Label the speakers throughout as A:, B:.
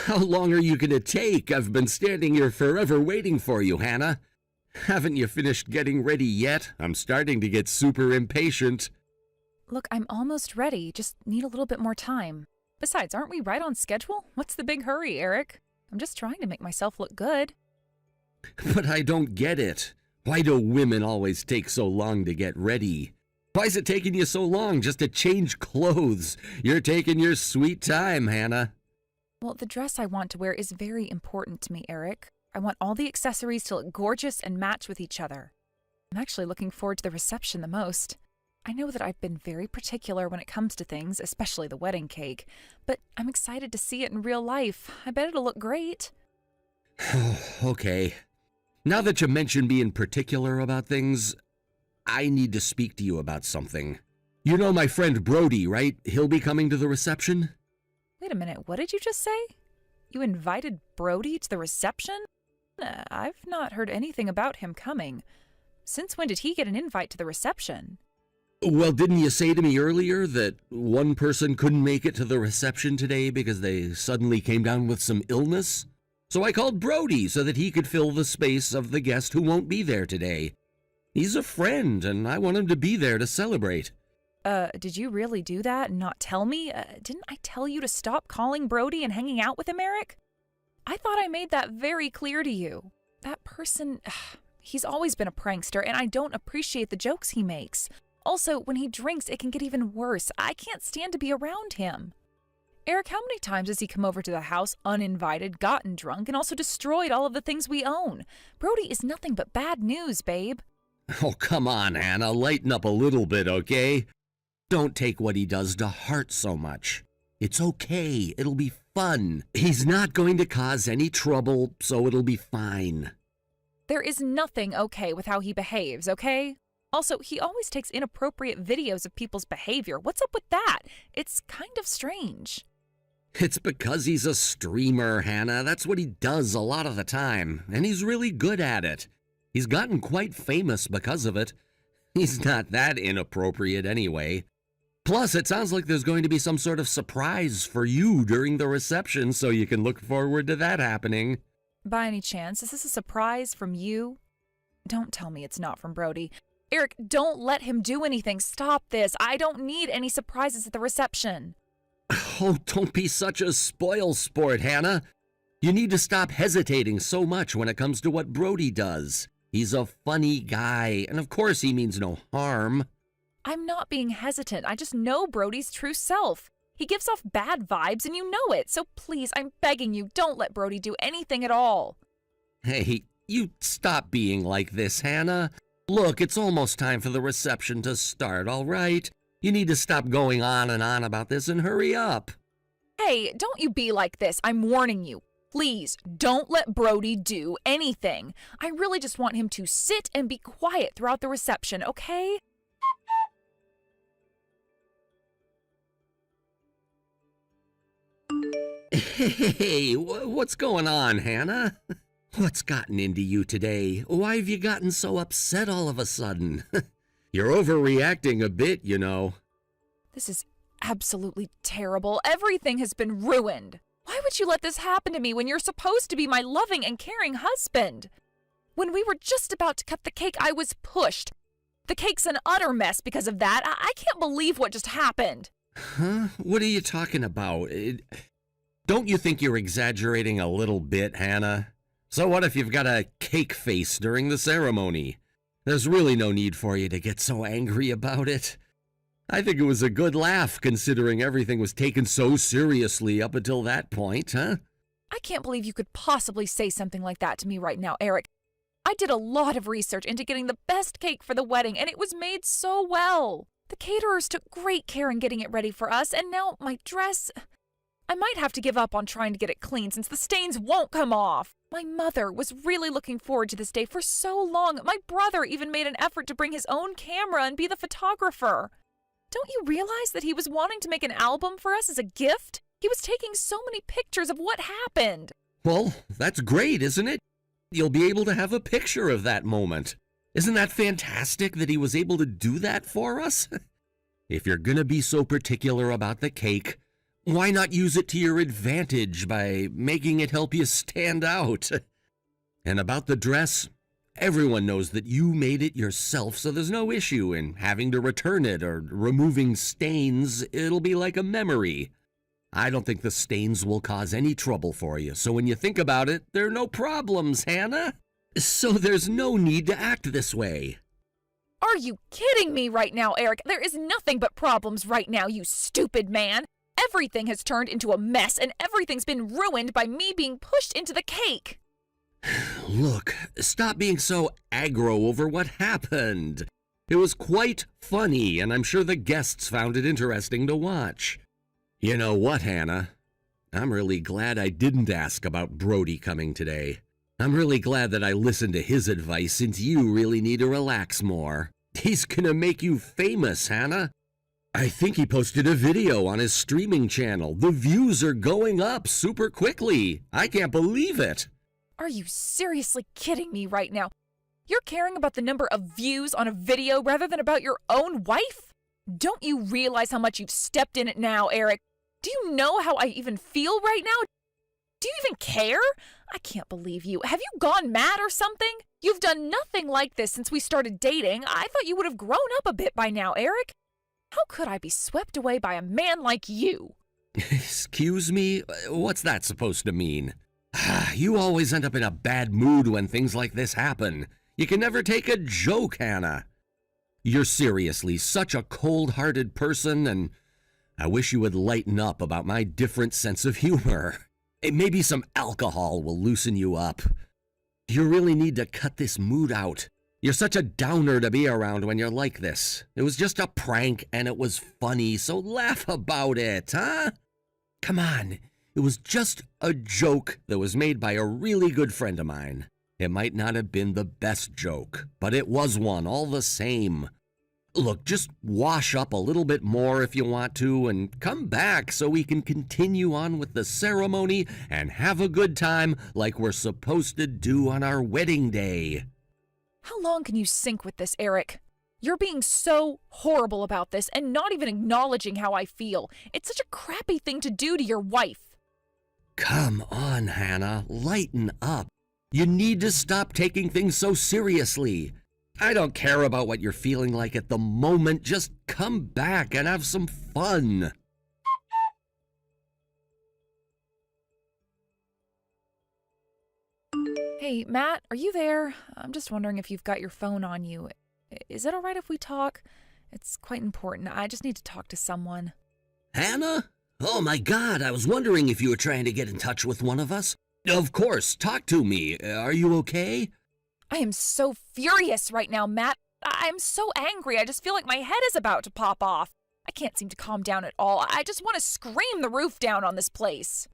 A: How long are you gonna take? I've been standing here forever waiting for you, Hannah. Haven't you finished getting ready yet? I'm starting to get super impatient.
B: Look, I'm almost ready, just need a little bit more time. Besides, aren't we right on schedule? What's the big hurry, Eric? I'm just trying to make myself look good.
A: But I don't get it. Why do women always take so long to get ready? Why is it taking you so long just to change clothes? You're taking your sweet time, Hannah.
B: Well, the dress I want to wear is very important to me, Eric. I want all the accessories to look gorgeous and match with each other. I'm actually looking forward to the reception the most. I know that I've been very particular when it comes to things, especially the wedding cake, but I'm excited to see it in real life. I bet it'll look great.
A: Okay. Now that you mention being particular about things, I need to speak to you about something. You know my friend Brody, right? He'll be coming to the reception?
B: Wait a minute, what did you just say? You invited Brody to the reception? I've not heard anything about him coming. Since when did he get an invite to the reception?
A: Well, didn't you say to me earlier that one person couldn't make it to the reception today because they suddenly came down with some illness? So I called Brody so that he could fill the space of the guest who won't be there today. He's a friend, and I want him to be there to celebrate.
B: Did you really do that and not tell me? Didn't I tell you to stop calling Brody and hanging out with him, Eric? I thought I made that very clear to you. That person, he's always been a prankster, and I don't appreciate the jokes he makes. Also, when he drinks, it can get even worse. I can't stand to be around him. Eric, how many times has he come over to the house uninvited, gotten drunk, and also destroyed all of the things we own? Brody is nothing but bad news, babe.
A: Oh, come on, Hannah. Lighten up a little bit, okay? Don't take what he does to heart so much. It's okay. It'll be fun. He's not going to cause any trouble, so it'll be fine.
B: There is nothing okay with how he behaves, okay? Also, he always takes inappropriate videos of people's behavior. What's up with that? It's kind of strange.
A: It's because he's a streamer, Hannah. That's what he does a lot of the time, and he's really good at it. He's gotten quite famous because of it. He's not that inappropriate anyway. Plus, it sounds like there's going to be some sort of surprise for you during the reception, so you can look forward to that happening.
B: By any chance, is this a surprise from you? Don't tell me it's not from Brody. Eric, don't let him do anything. Stop this. I don't need any surprises at the reception.
A: Oh, don't be such a spoil sport, Hannah. You need to stop hesitating so much when it comes to what Brody does. He's a funny guy, and of course he means no harm.
B: I'm not being hesitant. I just know Brody's true self. He gives off bad vibes, and you know it. So please, I'm begging you, don't let Brody do anything at all.
A: Hey, you stop being like this, Hannah. Look, it's almost time for the reception to start, all right? You need to stop going on and on about this and hurry up.
B: Hey, don't you be like this. I'm warning you. Please, don't let Brody do anything. I really just want him to sit and be quiet throughout the reception, okay?
A: Hey, what's going on, Hannah? What's gotten into you today? Why have you gotten so upset all of a sudden? You're overreacting a bit, you know.
B: This is absolutely terrible. Everything has been ruined. Why would you let this happen to me when you're supposed to be my loving and caring husband? When we were just about to cut the cake, I was pushed. The cake's an utter mess because of that. I can't believe what just happened.
A: Huh? What are you talking about? Don't you think you're exaggerating a little bit, Hannah? So what if you've got a cake face during the ceremony? There's really no need for you to get so angry about it. I think it was a good laugh considering everything was taken so seriously up until that point, huh?
B: I can't believe you could possibly say something like that to me right now, Eric. I did a lot of research into getting the best cake for the wedding, and it was made so well. The caterers took great care in getting it ready for us, and now my dress... I might have to give up on trying to get it clean since the stains won't come off. My mother was really looking forward to this day for so long. My brother even made an effort to bring his own camera and be the photographer. Don't you realize that he was wanting to make an album for us as a gift? He was taking so many pictures of what happened.
A: Well, that's great, isn't it? You'll be able to have a picture of that moment. Isn't that fantastic that he was able to do that for us? If you're gonna be so particular about the cake, Why not use it to your advantage by making it help you stand out? And about the dress, everyone knows that you made it yourself, so there's no issue in having to return it or removing stains. It'll be like a memory. I don't think the stains will cause any trouble for you, so when you think about it, there are no problems, Hannah. So there's no need to act this way.
B: Are you kidding me right now, Eric? There is nothing but problems right now, you stupid man. Everything has turned into a mess, and everything's been ruined by me being pushed into the cake.
A: Look, stop being so aggro over what happened. It was quite funny, and I'm sure the guests found it interesting to watch. You know what, Hannah? I'm really glad I didn't ask about Brody coming today. I'm really glad that I listened to his advice, since you really need to relax more. He's gonna make you famous, Hannah. I think he posted a video on his streaming channel. The views are going up super quickly. I can't believe it.
B: Are you seriously kidding me right now? You're caring about the number of views on a video rather than about your own wife? Don't you realize how much you've stepped in it now, Eric? Do you know how I even feel right now? Do you even care? I can't believe you. Have you gone mad or something? You've done nothing like this since we started dating. I thought you would have grown up a bit by now, Eric. How could I be swept away by a man like you?
A: Excuse me? What's that supposed to mean? You always end up in a bad mood when things like this happen. You can never take a joke, Hannah. You're seriously such a cold-hearted person, and I wish you would lighten up about my different sense of humor. Maybe some alcohol will loosen you up. You really need to cut this mood out. You're such a downer to be around when you're like this. It was just a prank, and it was funny, so laugh about it, huh? Come on. It was just a joke that was made by a really good friend of mine. It might not have been the best joke, but it was one all the same. Look, just wash up a little bit more if you want to and come back so we can continue on with the ceremony and have a good time like we're supposed to do on our wedding day.
B: How long can you sink with this, Eric? You're being so horrible about this and not even acknowledging how I feel. It's such a crappy thing to do to your wife.
A: Come on, Hannah, lighten up. You need to stop taking things so seriously. I don't care about what you're feeling like at the moment. Just come back and have some fun.
B: Hey, Matt, are you there? I'm just wondering if you've got your phone on you. Is it all right if we talk? It's quite important. I just need to talk to someone.
A: Hannah? Oh my God, I was wondering if you were trying to get in touch with one of us. Of course, talk to me. Are you okay?
B: I am so furious right now, Matt. I'm so angry. I just feel like my head is about to pop off. I can't seem to calm down at all. I just want to scream the roof down on this place.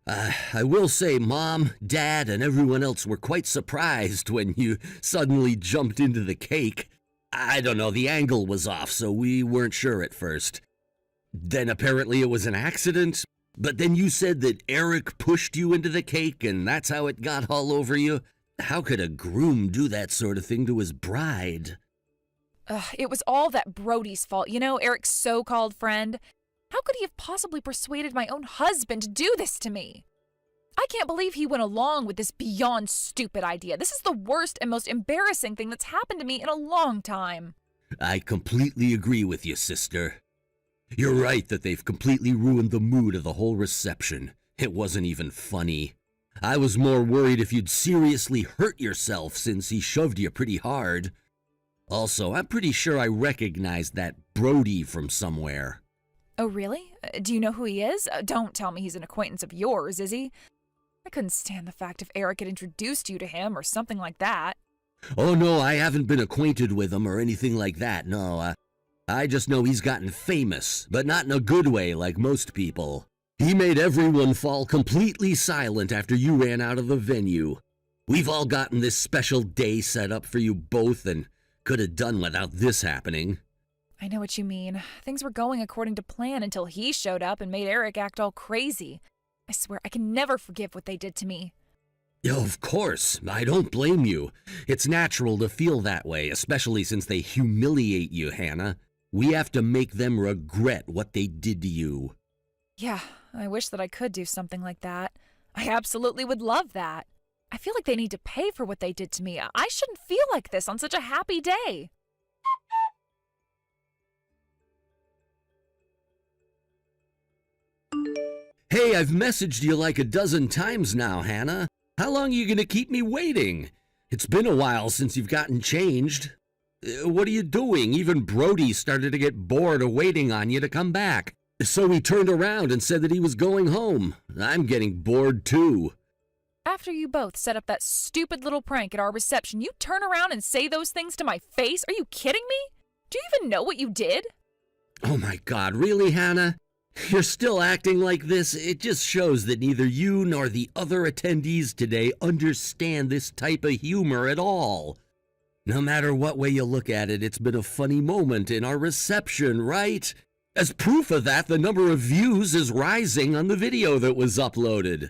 A: I will say Mom, Dad, and everyone else were quite surprised when you suddenly jumped into the cake. I don't know, the angle was off, so we weren't sure at first. Then apparently it was an accident, but then you said that Eric pushed you into the cake and that's how it got all over you. How could a groom do that sort of thing to his bride?
B: It was all that Brody's fault. You know, Eric's so-called friend. How could he have possibly persuaded my own husband to do this to me? I can't believe he went along with this beyond stupid idea. This is the worst and most embarrassing thing that's happened to me in a long time.
A: I completely agree with you, sister. You're right that they've completely ruined the mood of the whole reception. It wasn't even funny. I was more worried if you'd seriously hurt yourself since he shoved you pretty hard. Also, I'm pretty sure I recognized that Brody from somewhere.
B: Oh, really? Do you know who he is? Don't tell me he's an acquaintance of yours, is he? I couldn't stand the fact if Eric had introduced you to him or something like that.
A: Oh no, I haven't been acquainted with him or anything like that, no. I just know he's gotten famous, but not in a good way like most people. He made everyone fall completely silent after you ran out of the venue. We've all gotten this special day set up for you both and could have done without this happening.
B: I know what you mean. Things were going according to plan until he showed up and made Eric act all crazy. I swear I can never forgive what they did to me.
A: Of course, I don't blame you. It's natural to feel that way, especially since they humiliate you, Hannah. We have to make them regret what they did to you.
B: Yeah, I wish that I could do something like that. I absolutely would love that. I feel like they need to pay for what they did to me. I shouldn't feel like this on such a happy day.
A: Hey, I've messaged you like a dozen times now, Hannah. How long are you going to keep me waiting? It's been a while since you've gotten changed. What are you doing? Even Brody started to get bored of waiting on you to come back. So he turned around and said that he was going home. I'm getting bored too.
B: After you both set up that stupid little prank at our reception, you turn around and say those things to my face? Are you kidding me? Do you even know what you did?
A: Oh my God, really, Hannah? You're still acting like this? It just shows that neither you nor the other attendees today understand this type of humor at all. No matter what way you look at it, it's been a funny moment in our reception, right? As proof of that, the number of views is rising on the video that was uploaded.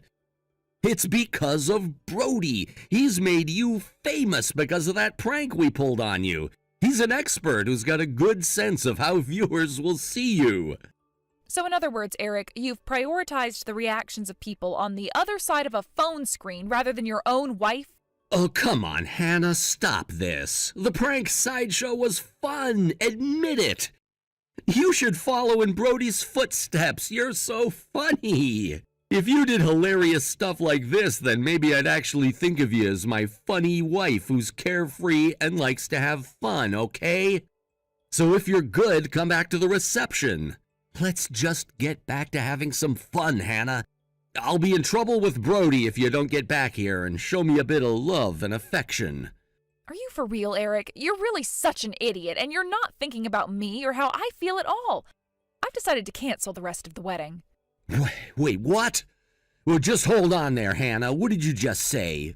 A: It's because of Brody. He's made you famous because of that prank we pulled on you. He's an expert who's got a good sense of how viewers will see you.
B: So in other words, Eric, you've prioritized the reactions of people on the other side of a phone screen rather than your own wife?
A: Oh, come on, Hannah, stop this. The prank sideshow was fun. Admit it. You should follow in Brody's footsteps. You're so funny. If you did hilarious stuff like this, then maybe I'd actually think of you as my funny wife who's carefree and likes to have fun, okay? So if you're good, come back to the reception. Let's just get back to having some fun, Hannah. I'll be in trouble with Brody if you don't get back here and show me a bit of love and affection.
B: Are you for real, Eric? You're really such an idiot, and you're not thinking about me or how I feel at all. I've decided to cancel the rest of the wedding.
A: Wait, what? Well, just hold on there, Hannah. What did you just say?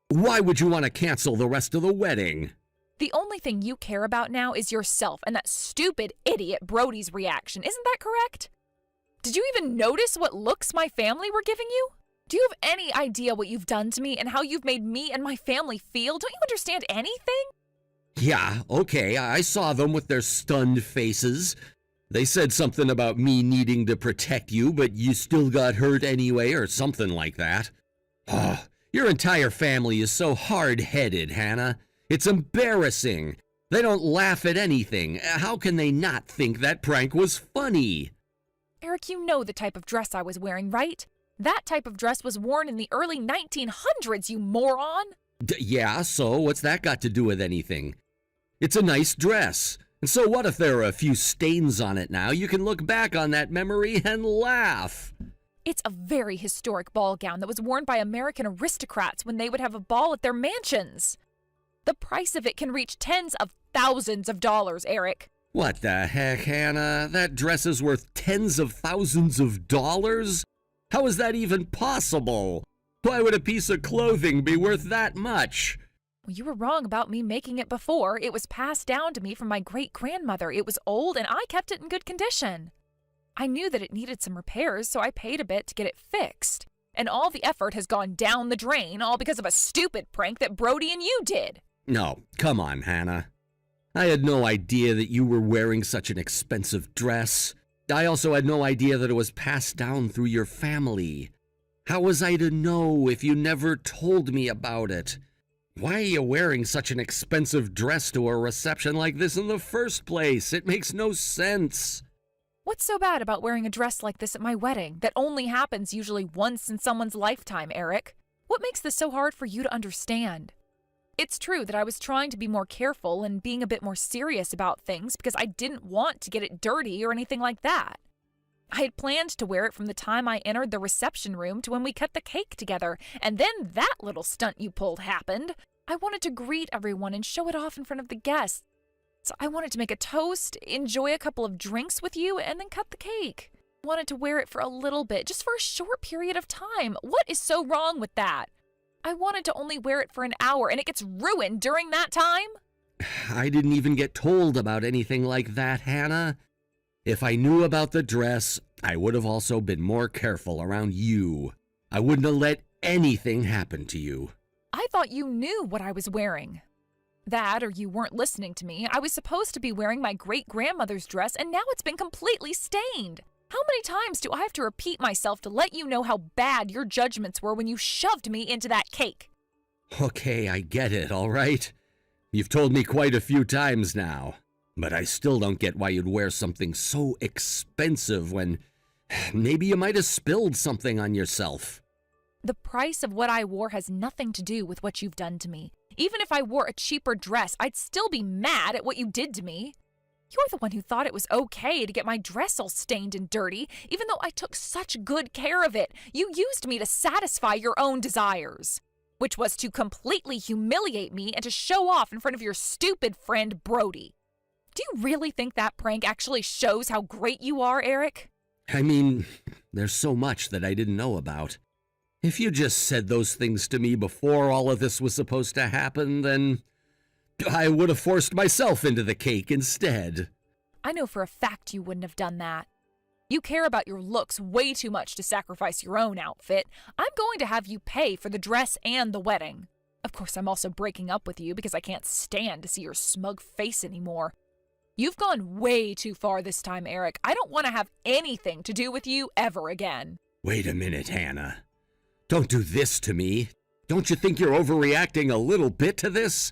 A: Why would you want to cancel the rest of the wedding?
B: The only thing you care about now is yourself and that stupid idiot Brody's reaction. Isn't that correct? Did you even notice what looks my family were giving you? Do you have any idea what you've done to me and how you've made me and my family feel? Don't you understand anything?
A: Yeah, okay, I saw them with their stunned faces. They said something about me needing to protect you, but you still got hurt anyway, or something like that. Oh, your entire family is so hard-headed, Hannah. It's embarrassing. They don't laugh at anything. How can they not think that prank was funny?
B: Eric, you know the type of dress I was wearing, right? That type of dress was worn in the early 1900s, you moron!
A: Yeah, so what's that got to do with anything? It's a nice dress. And so what if there are a few stains on it now? You can look back on that memory and laugh.
B: It's a very historic ball gown that was worn by American aristocrats when they would have a ball at their mansions. The price of it can reach tens of thousands of dollars, Eric.
A: What the heck, Hannah? That dress is worth tens of thousands of dollars? How is that even possible? Why would a piece of clothing be worth that much?
B: Well, you were wrong about me making it before. It was passed down to me from my great-grandmother. It was old, and I kept it in good condition. I knew that it needed some repairs, so I paid a bit to get it fixed. And all the effort has gone down the drain, all because of a stupid prank that Brody and you did.
A: No, come on, Hannah. I had no idea that you were wearing such an expensive dress. I also had no idea that it was passed down through your family. How was I to know if you never told me about it? Why are you wearing such an expensive dress to a reception like this in the first place? It makes no sense.
B: What's so bad about wearing a dress like this at my wedding that only happens usually once in someone's lifetime, Eric? What makes this so hard for you to understand? It's true that I was trying to be more careful and being a bit more serious about things because I didn't want to get it dirty or anything like that. I had planned to wear it from the time I entered the reception room to when we cut the cake together, and then that little stunt you pulled happened. I wanted to greet everyone and show it off in front of the guests. So I wanted to make a toast, enjoy a couple of drinks with you, and then cut the cake. I wanted to wear it for a little bit, just for a short period of time. What is so wrong with that? I wanted to only wear it for an hour, and it gets ruined during that time?
A: I didn't even get told about anything like that, Hannah. If I knew about the dress, I would have also been more careful around you. I wouldn't have let anything happen to you.
B: I thought you knew what I was wearing. That, or you weren't listening to me. I was supposed to be wearing my great-grandmother's dress, and now it's been completely stained. How many times do I have to repeat myself to let you know how bad your judgments were when you shoved me into that cake?
A: Okay, I get it, all right? You've told me quite a few times now, but I still don't get why you'd wear something so expensive when maybe you might have spilled something on yourself.
B: The price of what I wore has nothing to do with what you've done to me. Even if I wore a cheaper dress, I'd still be mad at what you did to me. You're the one who thought it was okay to get my dress all stained and dirty, even though I took such good care of it. You used me to satisfy your own desires, which was to completely humiliate me and to show off in front of your stupid friend Brody. Do you really think that prank actually shows how great you are, Eric?
A: I mean, there's so much that I didn't know about. If you just said those things to me before all of this was supposed to happen, then I would have forced myself into the cake instead.
B: I know for a fact you wouldn't have done that. You care about your looks way too much to sacrifice your own outfit. I'm going to have you pay for the dress and the wedding. Of course, I'm also breaking up with you because I can't stand to see your smug face anymore. You've gone way too far this time, Eric. I don't want to have anything to do with you ever again.
A: Wait a minute, Hannah. Don't do this to me. Don't you think you're overreacting a little bit to this?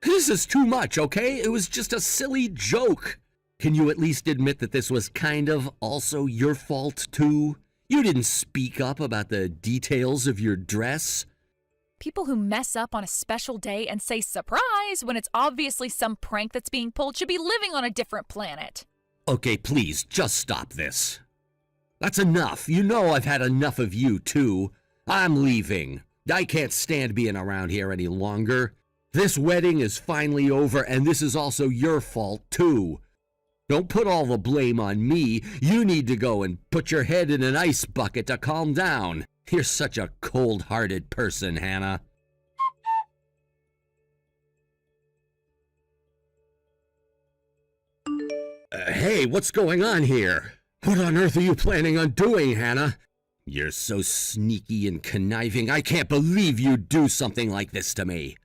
A: This is too much, okay? It was just a silly joke. Can you at least admit that this was kind of also your fault, too? You didn't speak up about the details of your dress.
B: People who mess up on a special day and say surprise when it's obviously some prank that's being pulled should be living on a different planet.
A: Okay, please, just stop this. That's enough. You know I've had enough of you, too. I'm leaving. I can't stand being around here any longer. This wedding is finally over, and this is also your fault, too. Don't put all the blame on me. You need to go and put your head in an ice bucket to calm down. You're such a cold-hearted person, Hannah. Hey, what's going on here? What on earth are you planning on doing, Hannah? You're so sneaky and conniving. I can't believe you'd do something like this to me.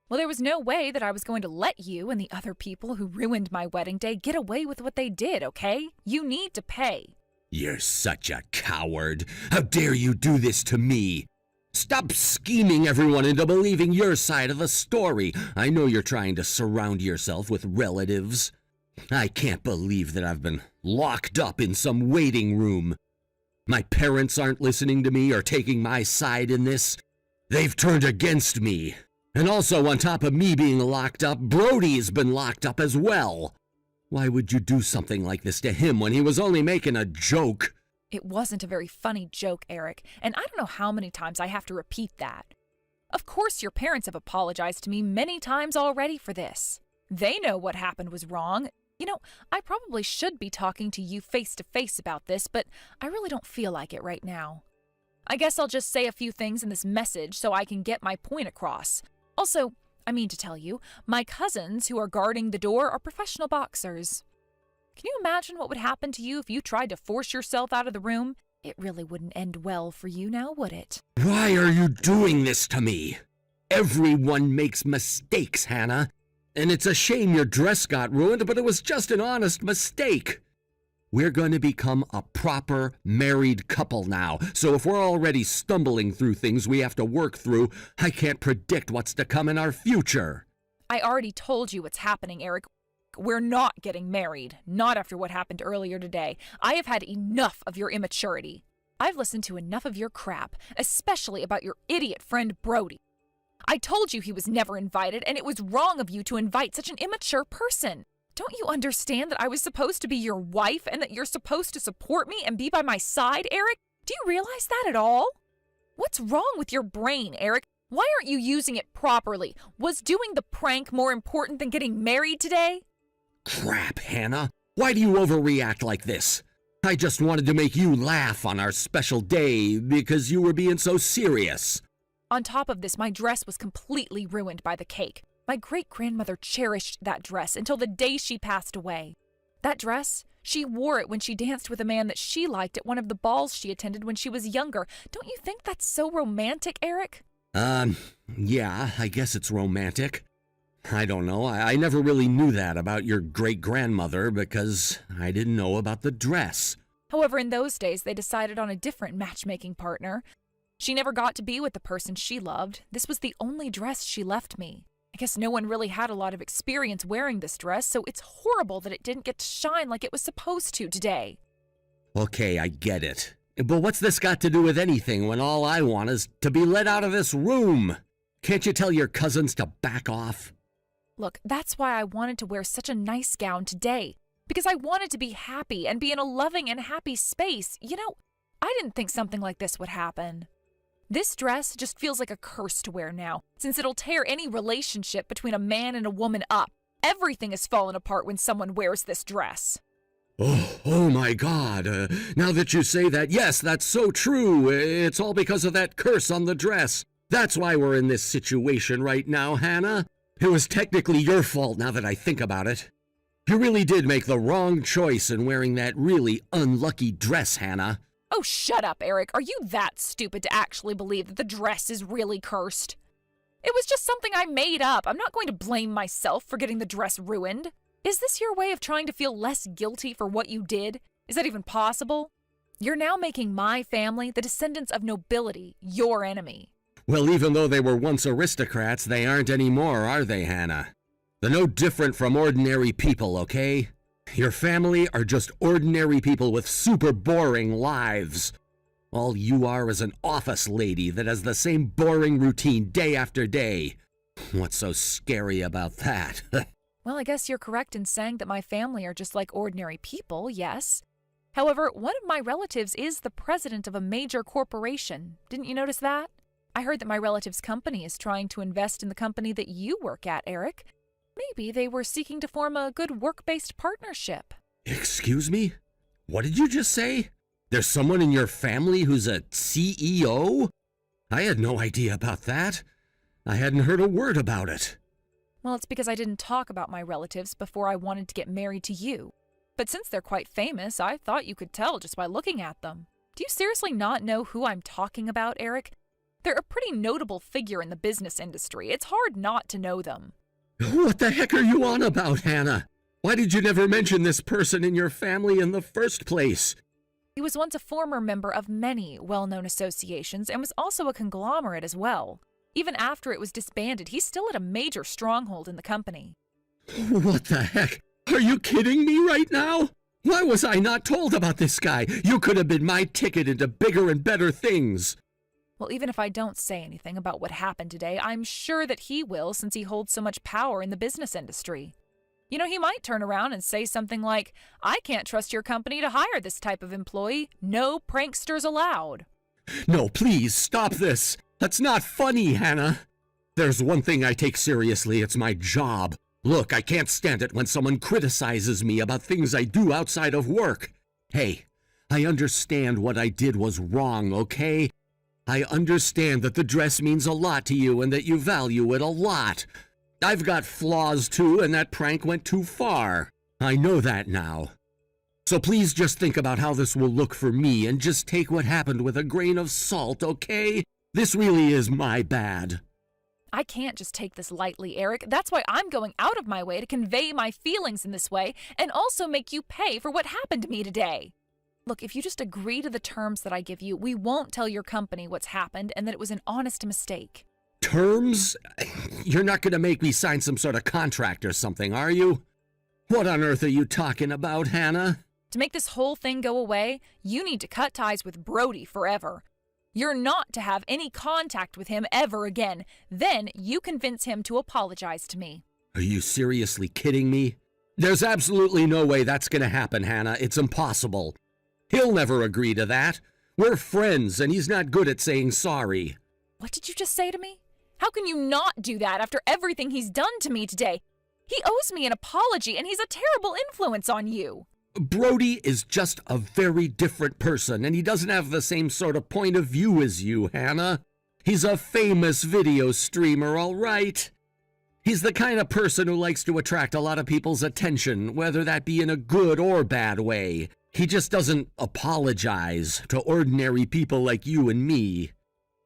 B: Well, there was no way that I was going to let you and the other people who ruined my wedding day get away with what they did, okay? You need to pay.
A: You're such a coward. How dare you do this to me? Stop scheming everyone into believing your side of the story. I know you're trying to surround yourself with relatives. I can't believe that I've been locked up in some waiting room. My parents aren't listening to me or taking my side in this. They've turned against me. And also, on top of me being locked up, Brody's been locked up as well. Why would you do something like this to him when he was only making a joke?
B: It wasn't a very funny joke, Eric, and I don't know how many times I have to repeat that. Of course, your parents have apologized to me many times already for this. They know what happened was wrong. You know, I probably should be talking to you face to face about this, but I really don't feel like it right now. I guess I'll just say a few things in this message so I can get my point across. Also, I mean to tell you, my cousins who are guarding the door are professional boxers. Can you imagine what would happen to you if you tried to force yourself out of the room? It really wouldn't end well for you now, would it?
A: Why are you doing this to me? Everyone makes mistakes, Hannah. And it's a shame your dress got ruined, but it was just an honest mistake. We're going to become a proper married couple now, so if we're already stumbling through things we have to work through, I can't predict what's to come in our future.
B: I already told you what's happening, Eric. We're not getting married, not after what happened earlier today. I have had enough of your immaturity. I've listened to enough of your crap, especially about your idiot friend Brody. I told you he was never invited, and it was wrong of you to invite such an immature person. Don't you understand that I was supposed to be your wife and that you're supposed to support me and be by my side, Eric? Do you realize that at all? What's wrong with your brain, Eric? Why aren't you using it properly? Was doing the prank more important than getting married today?
A: Crap, Hannah. Why do you overreact like this? I just wanted to make you laugh on our special day because you were being so serious.
B: On top of this, my dress was completely ruined by the cake. My great-grandmother cherished that dress until the day she passed away. That dress, she wore it when she danced with a man that she liked at one of the balls she attended when she was younger. Don't you think that's so romantic, Eric?
A: Yeah, I guess it's romantic. I don't know. I never really knew that about your great-grandmother because I didn't know about the dress.
B: However, in those days, they decided on a different matchmaking partner. She never got to be with the person she loved. This was the only dress she left me. I guess no one really had a lot of experience wearing this dress, so it's horrible that it didn't get to shine like it was supposed to today.
A: Okay, I get it. But what's this got to do with anything when all I want is to be let out of this room? Can't you tell your cousins to back off?
B: Look, that's why I wanted to wear such a nice gown today. Because I wanted to be happy and be in a loving and happy space. You know, I didn't think something like this would happen. This dress just feels like a curse to wear now, since it'll tear any relationship between a man and a woman up. Everything has fallen apart when someone wears this dress.
A: Oh my God. Now that you say that, yes, that's so true. It's all because of that curse on the dress. That's why we're in this situation right now, Hannah. It was technically your fault now that I think about it. You really did make the wrong choice in wearing that really unlucky dress, Hannah.
B: Oh, shut up, Eric. Are you that stupid to actually believe that the dress is really cursed? It was just something I made up. I'm not going to blame myself for getting the dress ruined. Is this your way of trying to feel less guilty for what you did? Is that even possible? You're now making my family, the descendants of nobility, your enemy.
A: Well, even though they were once aristocrats, they aren't anymore, are they, Hannah? They're no different from ordinary people, okay? Your family are just ordinary people with super boring lives. All you are is an office lady that has the same boring routine day after day. What's so scary about that?
B: Well, I guess you're correct in saying that my family are just like ordinary people, yes. However, one of my relatives is the president of a major corporation. Didn't you notice that? I heard that my relative's company is trying to invest in the company that you work at, Eric. Maybe they were seeking to form a good work-based partnership.
A: Excuse me? What did you just say? There's someone in your family who's a CEO? I had no idea about that. I hadn't heard a word about it.
B: Well, it's because I didn't talk about my relatives before I wanted to get married to you. But since they're quite famous, I thought you could tell just by looking at them. Do you seriously not know who I'm talking about, Eric? They're a pretty notable figure in the business industry. It's hard not to know them.
A: What the heck are you on about, Hannah? Why did you never mention this person in your family in the first place?
B: He was once a former member of many well-known associations and was also a conglomerate as well. Even after it was disbanded, he still had a major stronghold in the company.
A: What the heck? Are you kidding me right now? Why was I not told about this guy? You could have been my ticket into bigger and better things.
B: Well, even if I don't say anything about what happened today, I'm sure that he will since he holds so much power in the business industry. You know, he might turn around and say something like, I can't trust your company to hire this type of employee. No pranksters allowed.
A: No, please, stop this. That's not funny, Hannah. There's one thing I take seriously, it's my job. Look, I can't stand it when someone criticizes me about things I do outside of work. Hey, I understand what I did was wrong, okay? I understand that the dress means a lot to you and that you value it a lot. I've got flaws too, and that prank went too far. I know that now. So please just think about how this will look for me and just take what happened with a grain of salt, okay? This really is my bad.
B: I can't just take this lightly, Eric. That's why I'm going out of my way to convey my feelings in this way and also make you pay for what happened to me today. Look, if you just agree to the terms that I give you, we won't tell your company what's happened and that it was an honest mistake.
A: Terms? You're not going to make me sign some sort of contract or something, are you? What on earth are you talking about, Hannah?
B: To make this whole thing go away, you need to cut ties with Brody forever. You're not to have any contact with him ever again. Then you convince him to apologize to me.
A: Are you seriously kidding me? There's absolutely no way that's going to happen, Hannah. It's impossible. He'll never agree to that. We're friends, and he's not good at saying sorry.
B: What did you just say to me? How can you not do that after everything he's done to me today? He owes me an apology, and he's a terrible influence on you.
A: Brody is just a very different person, and he doesn't have the same sort of point of view as you, Hannah. He's a famous video streamer, all right? He's the kind of person who likes to attract a lot of people's attention, whether that be in a good or bad way. He just doesn't apologize to ordinary people like you and me.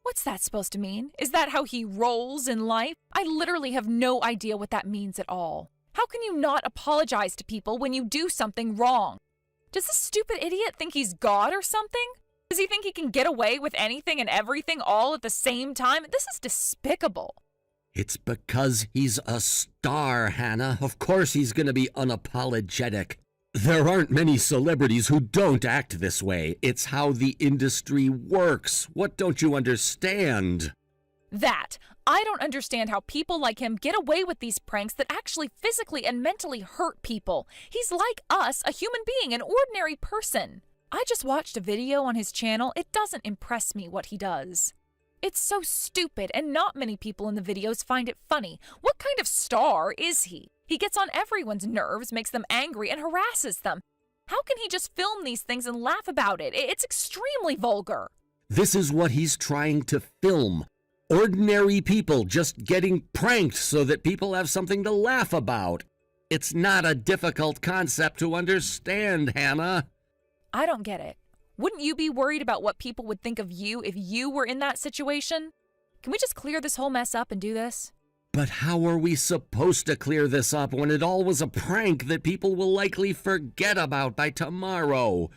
B: What's that supposed to mean? Is that how he rolls in life? I literally have no idea what that means at all. How can you not apologize to people when you do something wrong? Does this stupid idiot think he's God or something? Does he think he can get away with anything and everything all at the same time? This is despicable.
A: It's because he's a star, Hannah. Of course he's gonna be unapologetic. There aren't many celebrities who don't act this way. It's how the industry works. What don't you understand?
B: I don't understand how people like him get away with these pranks that actually physically and mentally hurt people. He's like us, a human being, an ordinary person. I just watched a video on his channel. It doesn't impress me what he does. It's so stupid, and not many people in the videos find it funny. What kind of star is he? He gets on everyone's nerves, makes them angry, and harasses them. How can he just film these things and laugh about it? It's extremely vulgar.
A: This is what he's trying to film. Ordinary people just getting pranked so that people have something to laugh about. It's not a difficult concept to understand, Hannah.
B: I don't get it. Wouldn't you be worried about what people would think of you if you were in that situation? Can we just clear this whole mess up and do this?
A: But how are we supposed to clear this up when it all was a prank that people will likely forget about by tomorrow?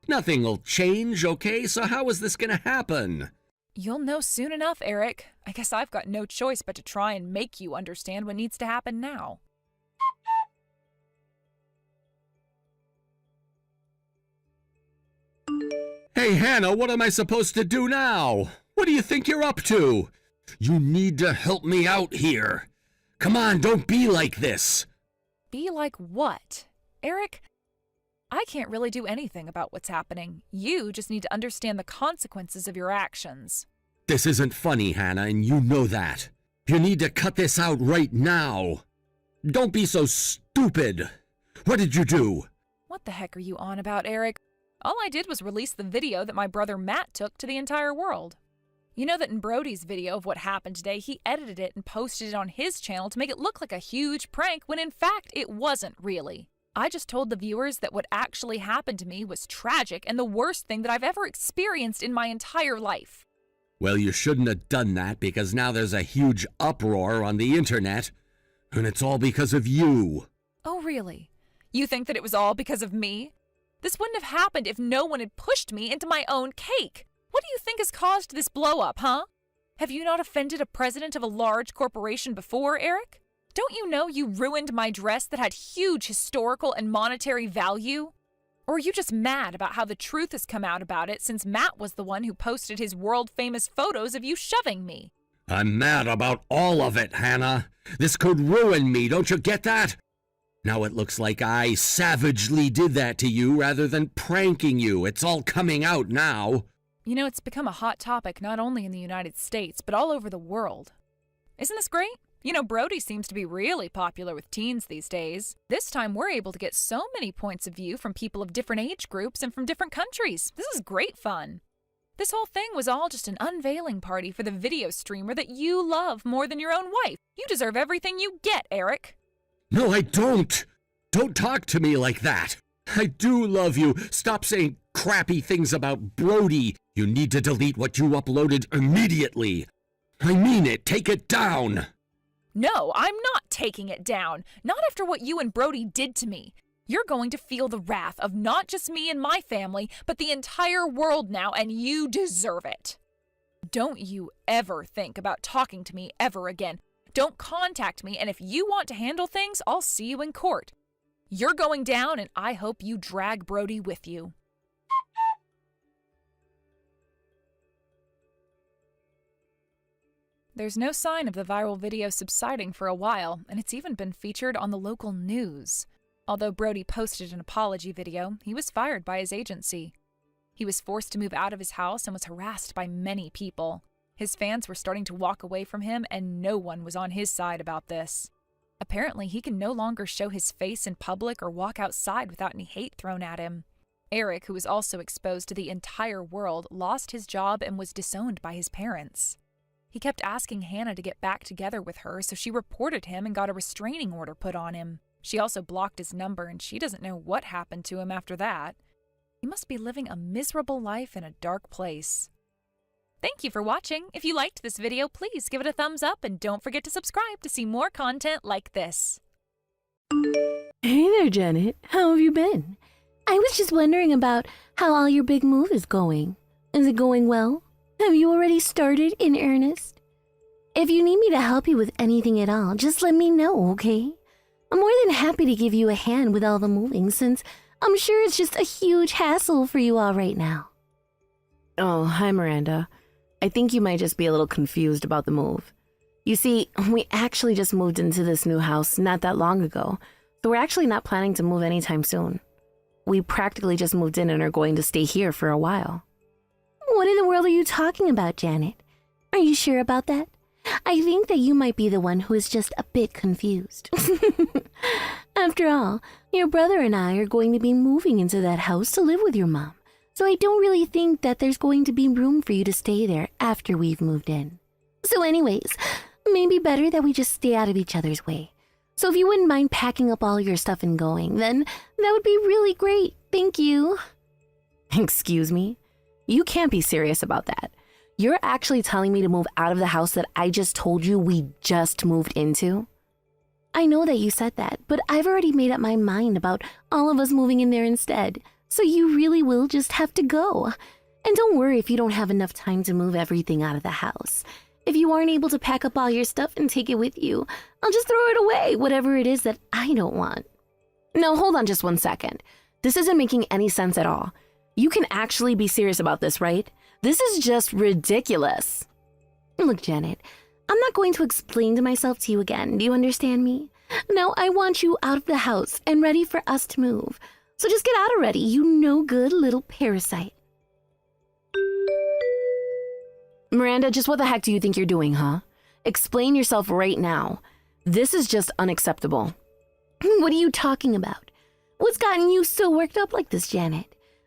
A: Nothing will change, okay? So how is this gonna happen?
B: You'll know soon enough, Eric. I guess I've got no choice but to try and make you understand what needs to happen now.
A: Hey, Hannah, what am I supposed to do now? What do you think you're up to? You need to help me out here. Come on, don't be like this.
B: Be like what? Eric, I can't really do anything about what's happening. You just need to understand the consequences of your actions.
A: This isn't funny, Hannah, and you know that. You need to cut this out right now. Don't be so stupid. What did you do?
B: What the heck are you on about, Eric? All I did was release the video that my brother Matt took to the entire world. You know that in Brody's video of what happened today, he edited it and posted it on his channel to make it look like a huge prank when in fact it wasn't really. I just told the viewers that what actually happened to me was tragic and the worst thing that I've ever experienced in my entire life.
A: Well, you shouldn't have done that because now there's a huge uproar on the internet, and it's all because of you.
B: Oh, really? You think that it was all because of me? This wouldn't have happened if no one had pushed me into my own cake. What do you think has caused this blow-up, huh? Have you not offended a president of a large corporation before, Eric? Don't you know you ruined my dress that had huge historical and monetary value? Or are you just mad about how the truth has come out about it since Matt was the one who posted his world-famous photos of you shoving me?
A: I'm mad about all of it, Hannah. This could ruin me, don't you get that? Now it looks like I savagely did that to you rather than pranking you. It's all coming out now.
B: You know, it's become a hot topic not only in the United States, but all over the world. Isn't this great? You know, Brody seems to be really popular with teens these days. This time we're able to get so many points of view from people of different age groups and from different countries. This is great fun. This whole thing was all just an unveiling party for the video streamer that you love more than your own wife. You deserve everything you get, Eric.
A: No, I don't. Don't talk to me like that. I do love you. Stop saying crappy things about Brody. You need to delete what you uploaded immediately. I mean it. Take it down.
B: No, I'm not taking it down. Not after what you and Brody did to me. You're going to feel the wrath of not just me and my family, but the entire world now, and you deserve it. Don't you ever think about talking to me ever again. Don't contact me, and if you want to handle things, I'll see you in court. You're going down, and I hope you drag Brody with you. There's no sign of the viral video subsiding for a while, and it's even been featured on the local news. Although Brody posted an apology video, he was fired by his agency. He was forced to move out of his house and was harassed by many people. His fans were starting to walk away from him, and no one was on his side about this. Apparently, he can no longer show his face in public or walk outside without any hate thrown at him. Eric, who was also exposed to the entire world, lost his job and was disowned by his parents. He kept asking Hannah to get back together with her, so she reported him and got a restraining order put on him. She also blocked his number, and she doesn't know what happened to him after that. He must be living a miserable life in a dark place. Thank you for watching. If you liked this video, please give it a thumbs up and don't forget to subscribe to see more content like this.
C: Hey there, Janet. How have you been? I was just wondering about how all your big move is going. Is it going well? Have you already started in earnest? If you need me to help you with anything at all, just let me know, okay? I'm more than happy to give you a hand with all the moving, since I'm sure it's just a huge hassle for you all right now. Oh, hi, Miranda. I think you might just be a little confused about the move. You see, we actually just moved into this new house not that long ago, so we're actually not planning to move anytime soon. We practically just moved in and are going to stay here for a while. What in the world are you talking about, Janet? Are you sure about that? I think that you might be the one who is just a bit confused. After all, your brother and I are going to be moving into that house to live with your mom, so I don't really think that there's going to be room for you to stay there after we've moved in. So anyways, maybe better that we just stay out of each other's way. So if you wouldn't mind packing up all your stuff and going, then that would be really great. Thank you. Excuse me? You can't be serious about that. You're actually telling me to move out of the house that I just told you we just moved into? I know that you said that, but I've already made up my mind about all of us moving in there instead, so you really will just have to go. And don't worry if you don't have enough time to move everything out of the house. If you aren't able to pack up all your stuff and take it with you, I'll just throw it away, whatever it is that I don't want. No, hold on just 1 second. This isn't making any sense at all. You can actually be serious about this, right? This is just ridiculous. Look, Janet, I'm not going to explain to myself to you again. Do you understand me? No, I want you out of the house and ready for us to move. So just get out already, you no good little parasite. Miranda, just what the heck do you think you're doing, huh? Explain yourself right now. This is just unacceptable. What are you talking about? What's gotten you so worked up like this, Janet?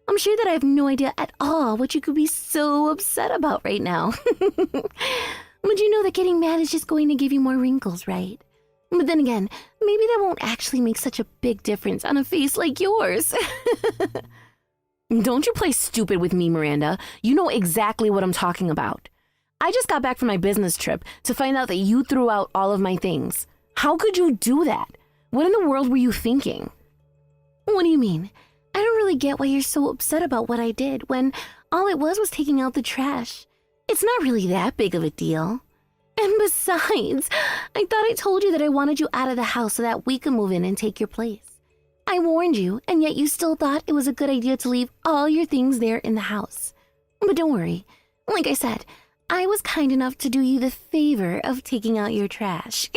C: I'm sure that I have no idea at all what you could be so upset about right now. But you know that getting mad is just going to give you more wrinkles, right? But then again, maybe that won't actually make such a big difference on a face like yours. Don't you play stupid with me, Miranda. You know exactly what I'm talking about. I just got back from my business trip to find out that you threw out all of my things. How could you do that? What in the world were you thinking? What do you mean? I don't really get why you're so upset about what I did when all it was taking out the trash. It's not really that big of a deal. And besides, I thought I told you that I wanted you out of the house so that we could move in and take your place. I warned you, and yet you still thought it was a good idea to leave all your things there in the house. But don't worry. Like I said, I was kind enough to do you the favor of taking out your trash.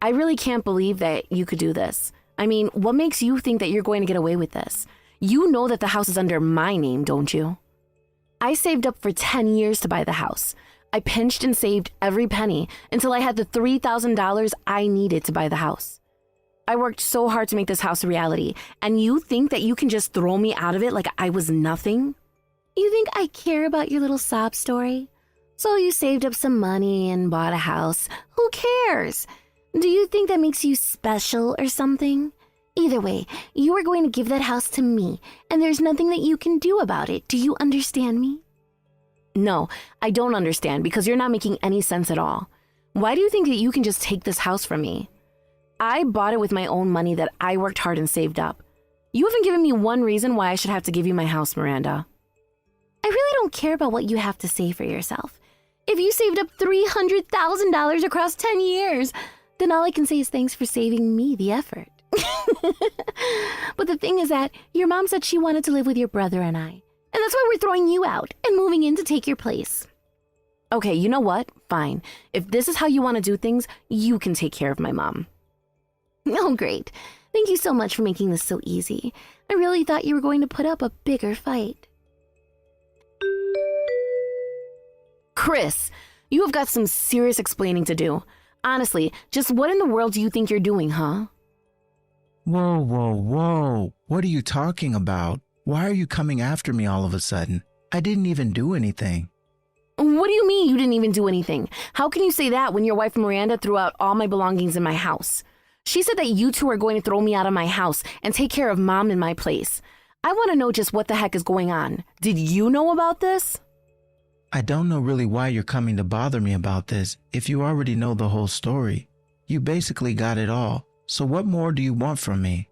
C: I really can't believe that you could do this. I mean, what makes you think that you're going to get away with this? You know that the house is under my name, don't you? I saved up for 10 years to buy the house. I pinched and saved every penny until I had the $3,000 I needed to buy the house. I worked so hard to make this house a reality, and you think that you can just throw me out of it like I was nothing? You think I care about your little sob story? So you saved up some money and bought a house. Who cares? Do you think that makes you special or something? Either way, you are going to give that house to me, and there's nothing that you can do about it. Do you understand me? No, I don't understand because you're not making any sense at all. Why do you think that you can just take this house from me? I bought it with my own money that I worked hard and saved up. You haven't given me one reason why I should have to give you my house, Miranda. I really don't care about what you have to say for yourself. If you saved up $300,000 across 10 years, then all I can say is thanks for saving me the effort. But the thing is that your mom said she wanted to live with your brother and I. And that's why we're throwing you out and moving in to take your place. Okay, you know what? Fine. If this is how you want to do things, you can take care of my mom. Oh, great. Thank you so much for making this so easy. I really thought you were going to put up a bigger fight. Chris, you have got some serious explaining to do. Honestly, just what in the world do you think you're doing, huh?
D: Whoa, whoa, whoa. What are you talking about? Why are you coming after me all of a sudden? I didn't even do anything.
C: What do you mean you didn't even do anything? How can you say that when your wife Miranda threw out all my belongings in my house? She said that you two are going to throw me out of my house and take care of mom in my place. I want to know just what the heck is going on. Did you know about this?
D: I don't know really why you're coming to bother me about this if you already know the whole story. You basically got it all. So what more do you want from me?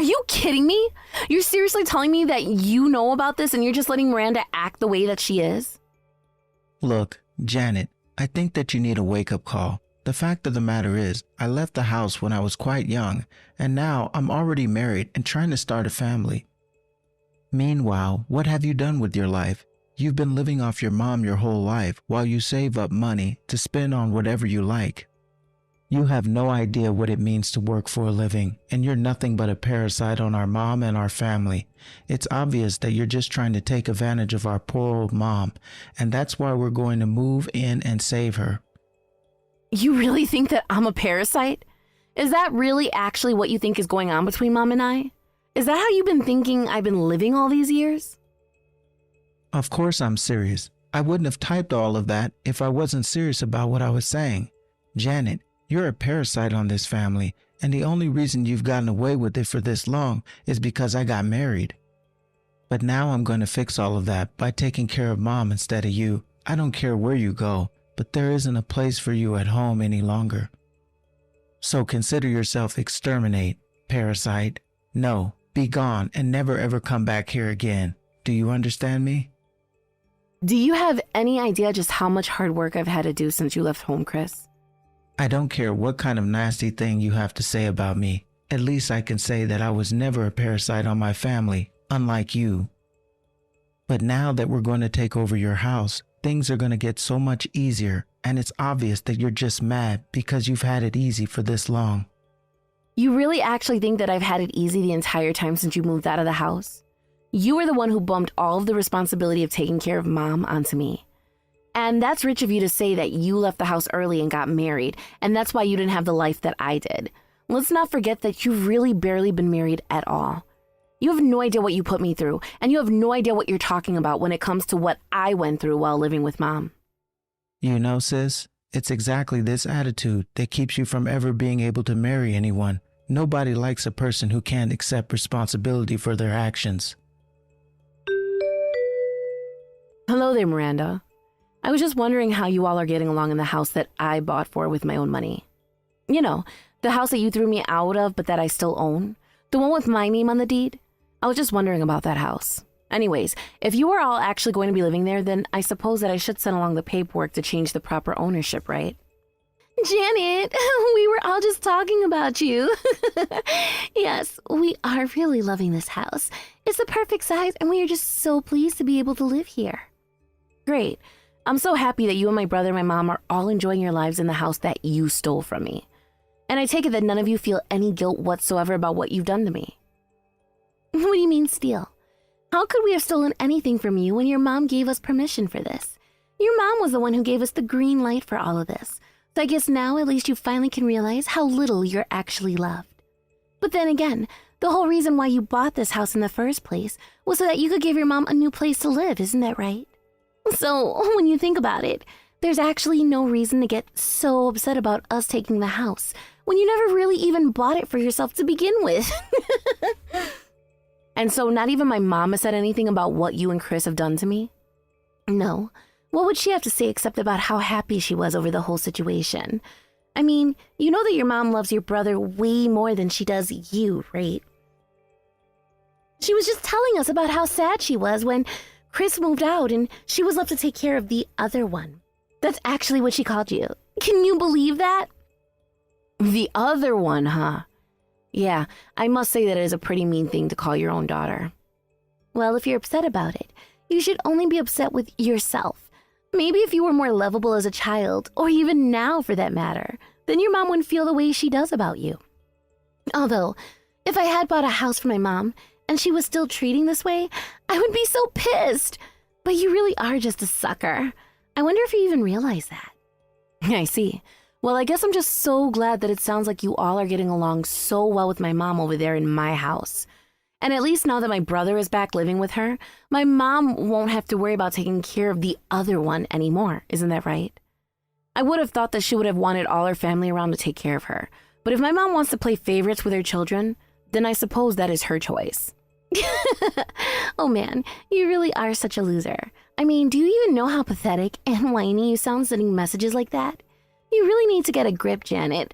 C: Are you kidding me? You're seriously telling me that you know about this and you're just letting Miranda act the way that she is?
D: Look, Janet, I think that you need a wake-up call. The fact of the matter is, I left the house when I was quite young, and now I'm already married and trying to start a family. Meanwhile, what have you done with your life? You've been living off your mom your whole life while you save up money to spend on whatever you like. You have no idea what it means to work for a living, and you're nothing but a parasite on our mom and our family. It's obvious that you're just trying to take advantage of our poor old mom, and that's why we're going to move in and save her.
C: You really think that I'm a parasite? Is that really actually what you think is going on between Mom and I? Is that how you've been thinking I've been living all these years?
D: Of course I'm serious. I wouldn't have typed all of that if I wasn't serious about what I was saying. Janet, you're a parasite on this family, and the only reason you've gotten away with it for this long is because I got married. But now I'm going to fix all of that by taking care of Mom instead of you. I don't care where you go, but there isn't a place for you at home any longer. So consider yourself exterminate, parasite. No, be gone and never ever come back here again. Do you understand me?
C: Do you have any idea just how much hard work I've had to do since you left home, Chris?
D: I don't care what kind of nasty thing you have to say about me. At least I can say that I was never a parasite on my family, unlike you. But now that we're going to take over your house, things are going to get so much easier, and it's obvious that you're just mad because you've had it easy for this long.
C: You really actually think that I've had it easy the entire time since you moved out of the house? You were the one who bumped all of the responsibility of taking care of Mom onto me. And that's rich of you to say that you left the house early and got married, and that's why you didn't have the life that I did. Let's not forget that you've really barely been married at all. You have no idea what you put me through, and you have no idea what you're talking about when it comes to what I went through while living with Mom.
D: You know, sis, it's exactly this attitude that keeps you from ever being able to marry anyone. Nobody likes a person who can't accept responsibility for their actions.
C: Hello there, Miranda. I was just wondering how you all are getting along in the house that I bought for with my own money. You know, the house that you threw me out of but that I still own. The one with my name on the deed. I was just wondering about that house. Anyways, if you are all actually going to be living there, then I suppose that I should send along the paperwork to change the proper ownership, right? Janet, we were all just talking about you. Yes, we are really loving this house. It's the perfect size and we are just so pleased to be able to live here. Great. I'm so happy that you and my brother and my mom are all enjoying your lives in the house that you stole from me. And I take it that none of you feel any guilt whatsoever about what you've done to me. What do you mean steal? How could we have stolen anything from you when your mom gave us permission for this? Your mom was the one who gave us the green light for all of this. So I guess now at least you finally can realize how little you're actually loved. But then again, the whole reason why you bought this house in the first place was so that you could give your mom a new place to live, isn't that right? So when you think about it, there's actually no reason to get so upset about us taking the house when you never really even bought it for yourself to begin with. And so not even my mom has said anything about what you and Chris have done to me? No. What would she have to say except about how happy she was over the whole situation? I mean, you know that your mom loves your brother way more than she does you, right? She was just telling us about how sad she was when Chris moved out and she was left to take care of the other one. That's actually what she called you. Can you believe that? The other one, huh? Yeah, I must say that it is a pretty mean thing to call your own daughter. Well, if you're upset about it, you should only be upset with yourself. Maybe if you were more lovable as a child, or even now for that matter, then your mom wouldn't feel the way she does about you. Although, if I had bought a house for my mom, and she was still treating this way, I would be so pissed. But you really are just a sucker. I wonder if you even realize that. I see. Well, I guess I'm just so glad that it sounds like you all are getting along so well with my mom over there in my house. And at least now that my brother is back living with her, my mom won't have to worry about taking care of the other one anymore. Isn't that right? I would have thought that she would have wanted all her family around to take care of her. But if my mom wants to play favorites with her children, then I suppose that is her choice. Oh man, you really are such a loser. I mean, do you even know how pathetic and whiny you sound sending messages like that? You really need to get a grip, Janet.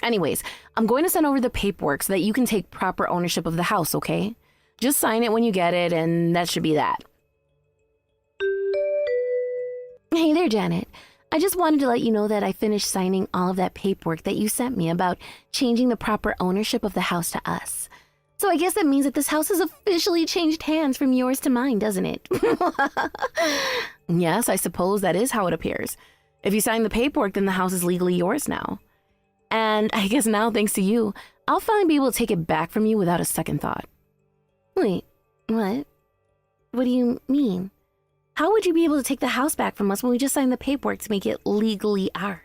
C: Anyways, I'm going to send over the paperwork so that you can take proper ownership of the house, okay? Just sign it when you get it, and that should be that. Hey there, Janet. I just wanted to let you know that I finished signing all of that paperwork that you sent me about changing the proper ownership of the house to us. So I guess that means that this house has officially changed hands from yours to mine, doesn't it? Yes, I suppose that is how it appears. If you sign the paperwork, then the house is legally yours now. And I guess now, thanks to you, I'll finally be able to take it back from you without a second thought. Wait, what? What do you mean? How would you be able to take the house back from us when we just signed the paperwork to make it legally ours?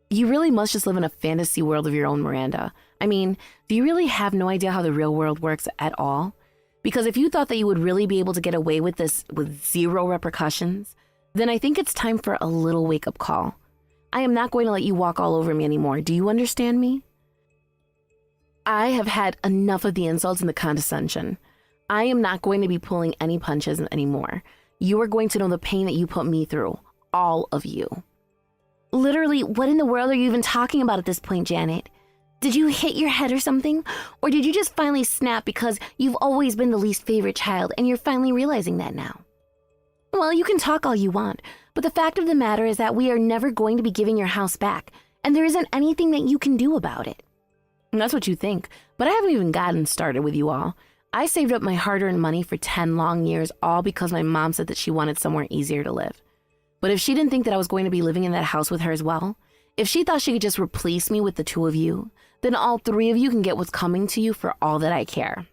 C: You really must just live in a fantasy world of your own, Miranda. I mean, do you really have no idea how the real world works at all? Because if you thought that you would really be able to get away with this with zero repercussions, then I think it's time for a little wake-up call. I am not going to let you walk all over me anymore. Do you understand me? I have had enough of the insults and the condescension. I am not going to be pulling any punches anymore. You are going to know the pain that you put me through. All of you. Literally, what in the world are you even talking about at this point, Janet? Did you hit your head or something? Or did you just finally snap because you've always been the least favorite child and you're finally realizing that now? Well, you can talk all you want, but the fact of the matter is that we are never going to be giving your house back, and there isn't anything that you can do about it. And that's what you think, but I haven't even gotten started with you all. I saved up my hard-earned money for 10 long years, all because my mom said that she wanted somewhere easier to live. But if she didn't think that I was going to be living in that house with her as well, if she thought she could just replace me with the two of you, then all three of you can get what's coming to you for all that I care.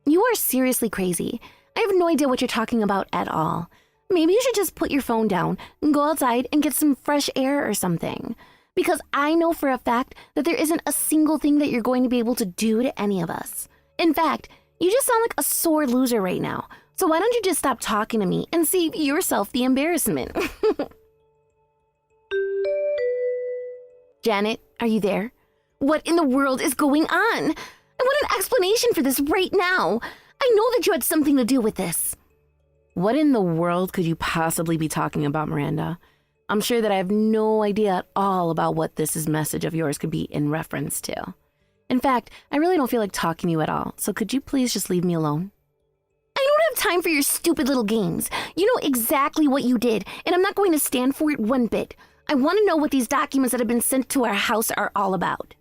C: You are seriously crazy. I have no idea what you're talking about at all. Maybe you should just put your phone down and go outside and get some fresh air or something. Because I know for a fact that there isn't a single thing that you're going to be able to do to any of us. In fact, you just sound like a sore loser right now. So why don't you just stop talking to me and save yourself the embarrassment? Janet, are you there? What in the world is going on? I want an explanation for this right now. I know that you had something to do with this. What in the world could you possibly be talking about, Miranda? I'm sure that I have no idea at all about what this message of yours could be in reference to. In fact, I really don't feel like talking to you at all, so could you please just leave me alone? I don't have time for your stupid little games. You know exactly what you did, and I'm not going to stand for it one bit. I want to know what these documents that have been sent to our house are all about.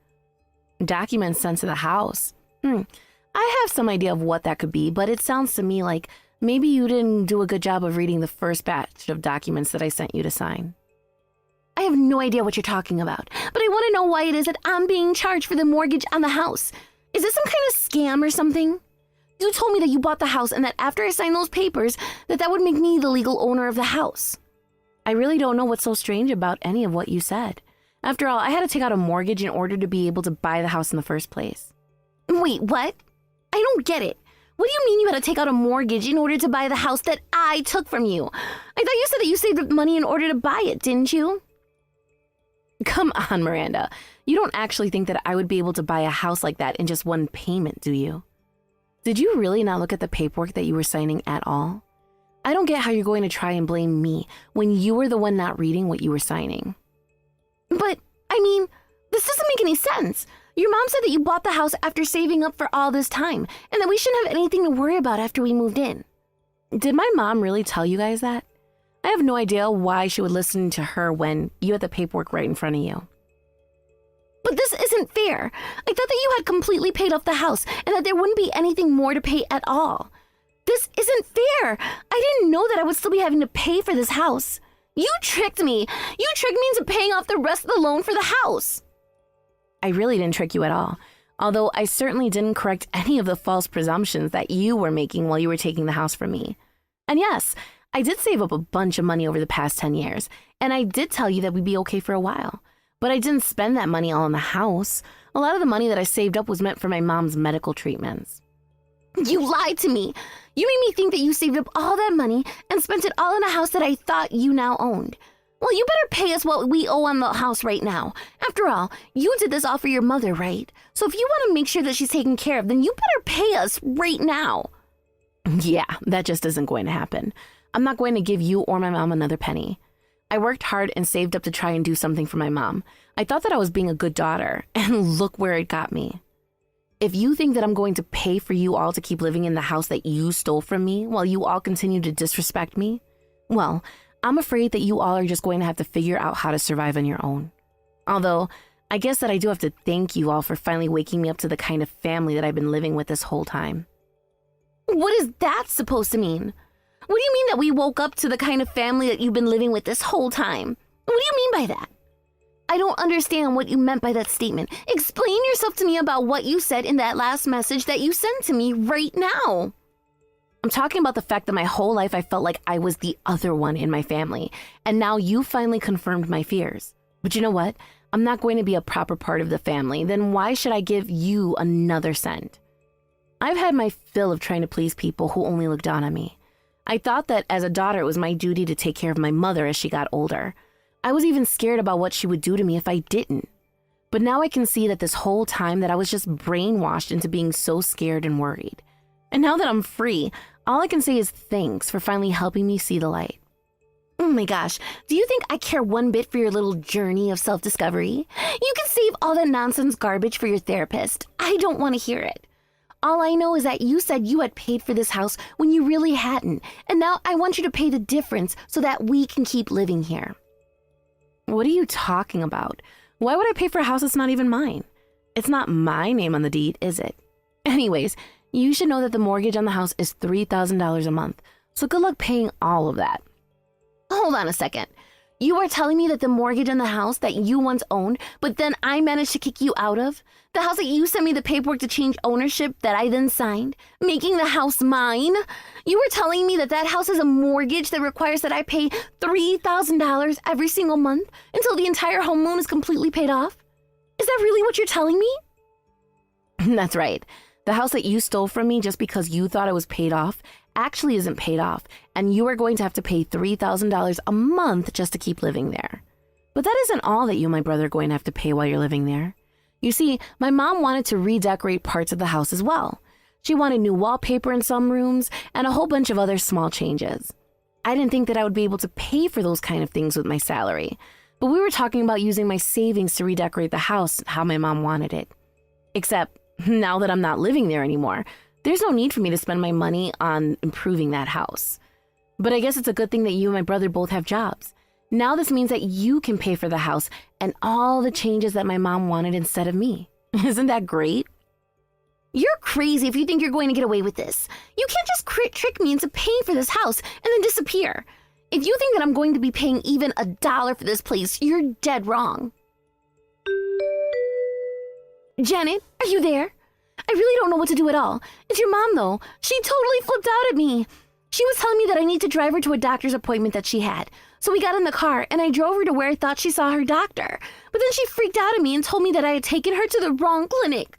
C: Documents sent to the house? I have some idea of what that could be, but it sounds to me like maybe you didn't do a good job of reading the first batch of documents that I sent you to sign. I have no idea what you're talking about, but I want to know why it is that I'm being charged for the mortgage on the house. Is this some kind of scam or something? You told me that you bought the house and that after I signed those papers, that would make me the legal owner of the house. I really don't know what's so strange about any of what you said. After all, I had to take out a mortgage in order to be able to buy the house in the first place. Wait, what? I don't get it. What do you mean you had to take out a mortgage in order to buy the house that I took from you? I thought you said that you saved up money in order to buy it, didn't you? Come on, Miranda. You don't actually think that I would be able to buy a house like that in just one payment, do you? Did you really not look at the paperwork that you were signing at all? I don't get how you're going to try and blame me when you were the one not reading what you were signing. But, I mean, this doesn't make any sense. Your mom said that you bought the house after saving up for all this time, and that we shouldn't have anything to worry about after we moved in. Did my mom really tell you guys that? I have no idea why she would listen to her when you had the paperwork right in front of you. But this isn't fair. I thought that you had completely paid off the house and that there wouldn't be anything more to pay at all. This isn't fair. I didn't know that I would still be having to pay for this house. You tricked me. You tricked me into paying off the rest of the loan for the house. I really didn't trick you at all, although I certainly didn't correct any of the false presumptions that you were making while you were taking the house from me. And yes, I did save up a bunch of money over the past 10 years, and I did tell you that we'd be okay for a while. But I didn't spend that money all in the house. A lot of the money that I saved up was meant for my mom's medical treatments. You lied to me. You made me think that you saved up all that money and spent it all in a house that I thought you now owned. Well, you better pay us what we owe on the house right now. After all, you did this all for your mother, right? So if you want to make sure that she's taken care of, then you better pay us right now. Yeah, that just isn't going to happen. I'm not going to give you or my mom another penny. I worked hard and saved up to try and do something for my mom. I thought that I was being a good daughter, and look where it got me. If you think that I'm going to pay for you all to keep living in the house that you stole from me while you all continue to disrespect me, well, I'm afraid that you all are just going to have to figure out how to survive on your own. Although, I guess that I do have to thank you all for finally waking me up to the kind of family that I've been living with this whole time. What is that supposed to mean? What do you mean that we woke up to the kind of family that you've been living with this whole time? What do you mean by that? I don't understand what you meant by that statement. Explain yourself to me about what you said in that last message that you sent to me right now. I'm talking about the fact that my whole life I felt like I was the other one in my family, and now you finally confirmed my fears. But you know what? I'm not going to be a proper part of the family, then why should I give you another cent? I've had my fill of trying to please people who only look down on me. I thought that as a daughter it was my duty to take care of my mother as she got older. I was even scared about what she would do to me if I didn't. But now I can see that this whole time that I was just brainwashed into being so scared and worried. And now that I'm free, all I can say is thanks for finally helping me see the light. Oh my gosh, do you think I care one bit for your little journey of self-discovery? You can save all that nonsense garbage for your therapist. I don't want to hear it. All I know is that you said you had paid for this house when you really hadn't, and now I want you to pay the difference so that we can keep living here. What are you talking about? Why would I pay for a house that's not even mine? It's not my name on the deed, is it? Anyways, you should know that the mortgage on the house is $3,000 a month, so good luck paying all of that. Hold on a second. You are telling me that the mortgage on the house that you once owned, but then I managed to kick you out of? The house that you sent me the paperwork to change ownership that I then signed, making the house mine? You were telling me that that house is a mortgage that requires that I pay $3,000 every single month until the entire home loan is completely paid off? Is that really what you're telling me? That's right. The house that you stole from me just because you thought it was paid off actually isn't paid off, and you are going to have to pay $3,000 a month just to keep living there. But that isn't all that you and my brother are going to have to pay while you're living there. You see, my mom wanted to redecorate parts of the house as well. She wanted new wallpaper in some rooms and a whole bunch of other small changes. I didn't think that I would be able to pay for those kind of things with my salary, but we were talking about using my savings to redecorate the house how my mom wanted it. Except, now that I'm not living there anymore, there's no need for me to spend my money on improving that house. But I guess it's a good thing that you and my brother both have jobs. Now this means that you can pay for the house and all the changes that my mom wanted instead of me. Isn't that great? You're crazy if you think you're going to get away with this. You can't just trick me into paying for this house and then disappear. If you think that I'm going to be paying even $1 for this place, you're dead wrong. Janet, are you there? I really don't know what to do at all. It's your mom, though. She totally flipped out at me. She was telling me that I need to drive her to a doctor's appointment that she had. So we got in the car, and I drove her to where I thought she saw her doctor. But then she freaked out at me and told me that I had taken her to the wrong clinic.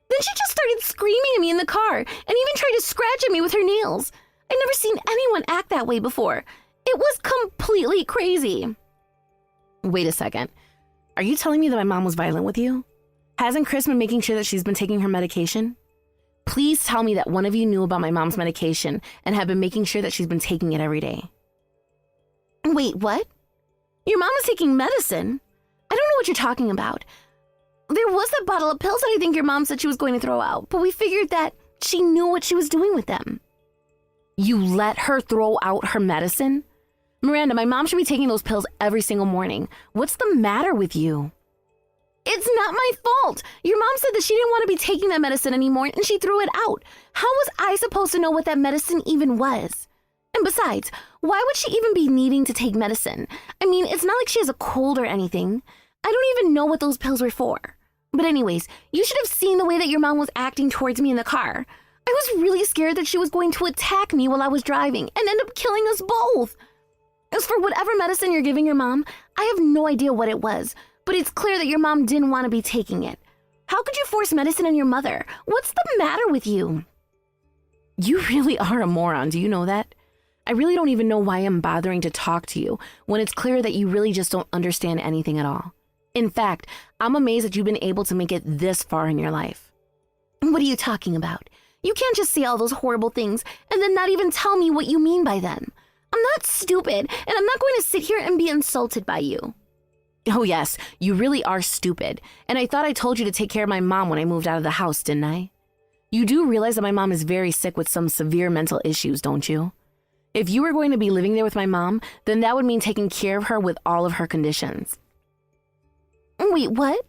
C: Then she just started screaming at me in the car and even tried to scratch at me with her nails. I'd never seen anyone act that way before. It was completely crazy. Wait a second. Are you telling me that my mom was violent with you? Hasn't Chris been making sure that she's been taking her medication? Please tell me that one of you knew about my mom's medication and have been making sure that she's been taking it every day. Wait, what? Your mom is taking medicine? I don't know what you're talking about. There was that bottle of pills that I think your mom said she was going to throw out, but we figured that she knew what she was doing with them. You let her throw out her medicine? Miranda, my mom should be taking those pills every single morning. What's the matter with you? It's not my fault. Your mom said that she didn't want to be taking that medicine anymore and she threw it out. How was I supposed to know what that medicine even was? And besides, why would she even be needing to take medicine? I mean, it's not like she has a cold or anything. I don't even know what those pills were for. But anyways, you should have seen the way that your mom was acting towards me in the car. I was really scared that she was going to attack me while I was driving and end up killing us both. As for whatever medicine you're giving your mom, I have no idea what it was. But it's clear that your mom didn't want to be taking it. How could you force medicine on your mother? What's the matter with you? You really are a moron, do you know that? I really don't even know why I'm bothering to talk to you when it's clear that you really just don't understand anything at all. In fact, I'm amazed that you've been able to make it this far in your life. What are you talking about? You can't just say all those horrible things and then not even tell me what you mean by them. I'm not stupid, and I'm not going to sit here and be insulted by you. Oh yes, you really are stupid, and I thought I told you to take care of my mom when I moved out of the house, didn't I? You do realize that my mom is very sick with some severe mental issues, don't you? If you were going to be living there with my mom, then that would mean taking care of her with all of her conditions. Wait, what?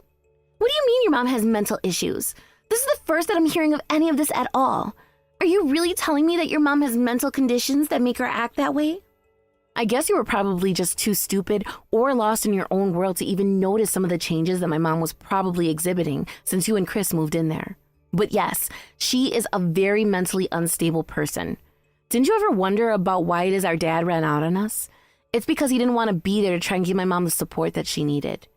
C: What do you mean your mom has mental issues? This is the first that I'm hearing of any of this at all. Are you really telling me that your mom has mental conditions that make her act that way? I guess you were probably just too stupid or lost in your own world to even notice some of the changes that my mom was probably exhibiting since you and Chris moved in there. But yes, she is a very mentally unstable person. Didn't you ever wonder about why it is our dad ran out on us? It's because he didn't want to be there to try and give my mom the support that she needed.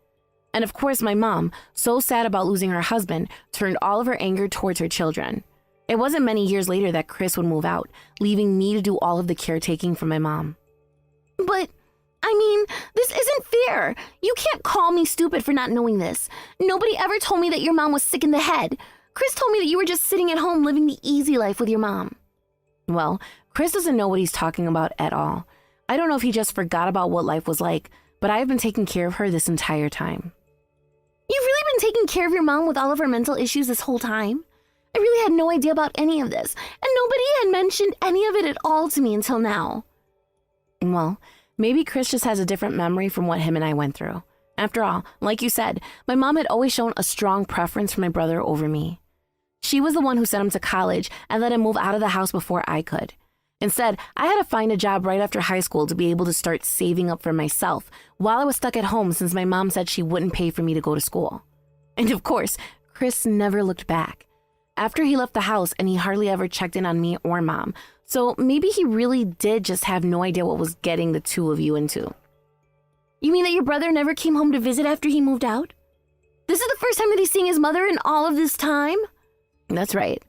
C: And of course, my mom, so sad about losing her husband, turned all of her anger towards her children. It wasn't many years later that Chris would move out, leaving me to do all of the caretaking for my mom. But, I mean, this isn't fair. You can't call me stupid for not knowing this. Nobody ever told me that your mom was sick in the head. Chris told me that you were just sitting at home living the easy life with your mom. Well, Chris doesn't know what he's talking about at all. I don't know if he just forgot about what life was like, but I have been taking care of her this entire time. You've really been taking care of your mom with all of her mental issues this whole time? I really had no idea about any of this, and nobody had mentioned any of it at all to me until now. Well, maybe Chris just has a different memory from what him and I went through. After all, like you said, my mom had always shown a strong preference for my brother over me. She was the one who sent him to college and let him move out of the house before I could. Instead, I had to find a job right after high school to be able to start saving up for myself while I was stuck at home since my mom said she wouldn't pay for me to go to school. And of course, Chris never looked back. After he left the house, and he hardly ever checked in on me or mom, so maybe he really did just have no idea what was getting the two of you into. You mean that your brother never came home to visit after he moved out? This is the first time that he's seeing his mother in all of this time? That's right.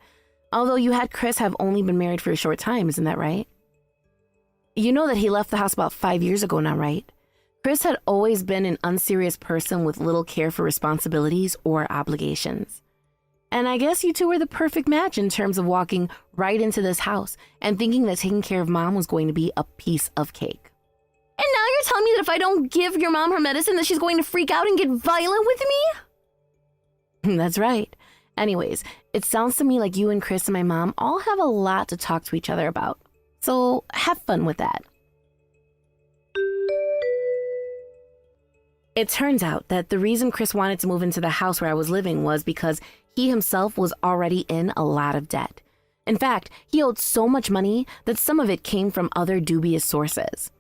C: Although you had Chris have only been married for a short time, isn't that right? You know that he left the house about 5 years ago now, right? Chris had always been an unserious person with little care for responsibilities or obligations. And I guess you two were the perfect match in terms of walking right into this house and thinking that taking care of mom was going to be a piece of cake. And now you're telling me that if I don't give your mom her medicine that she's going to freak out and get violent with me? That's right. Anyways, it sounds to me like you and Chris and my mom all have a lot to talk to each other about. So have fun with that. It turns out that the reason Chris wanted to move into the house where I was living was because he himself was already in a lot of debt. In fact, he owed so much money that some of it came from other dubious sources.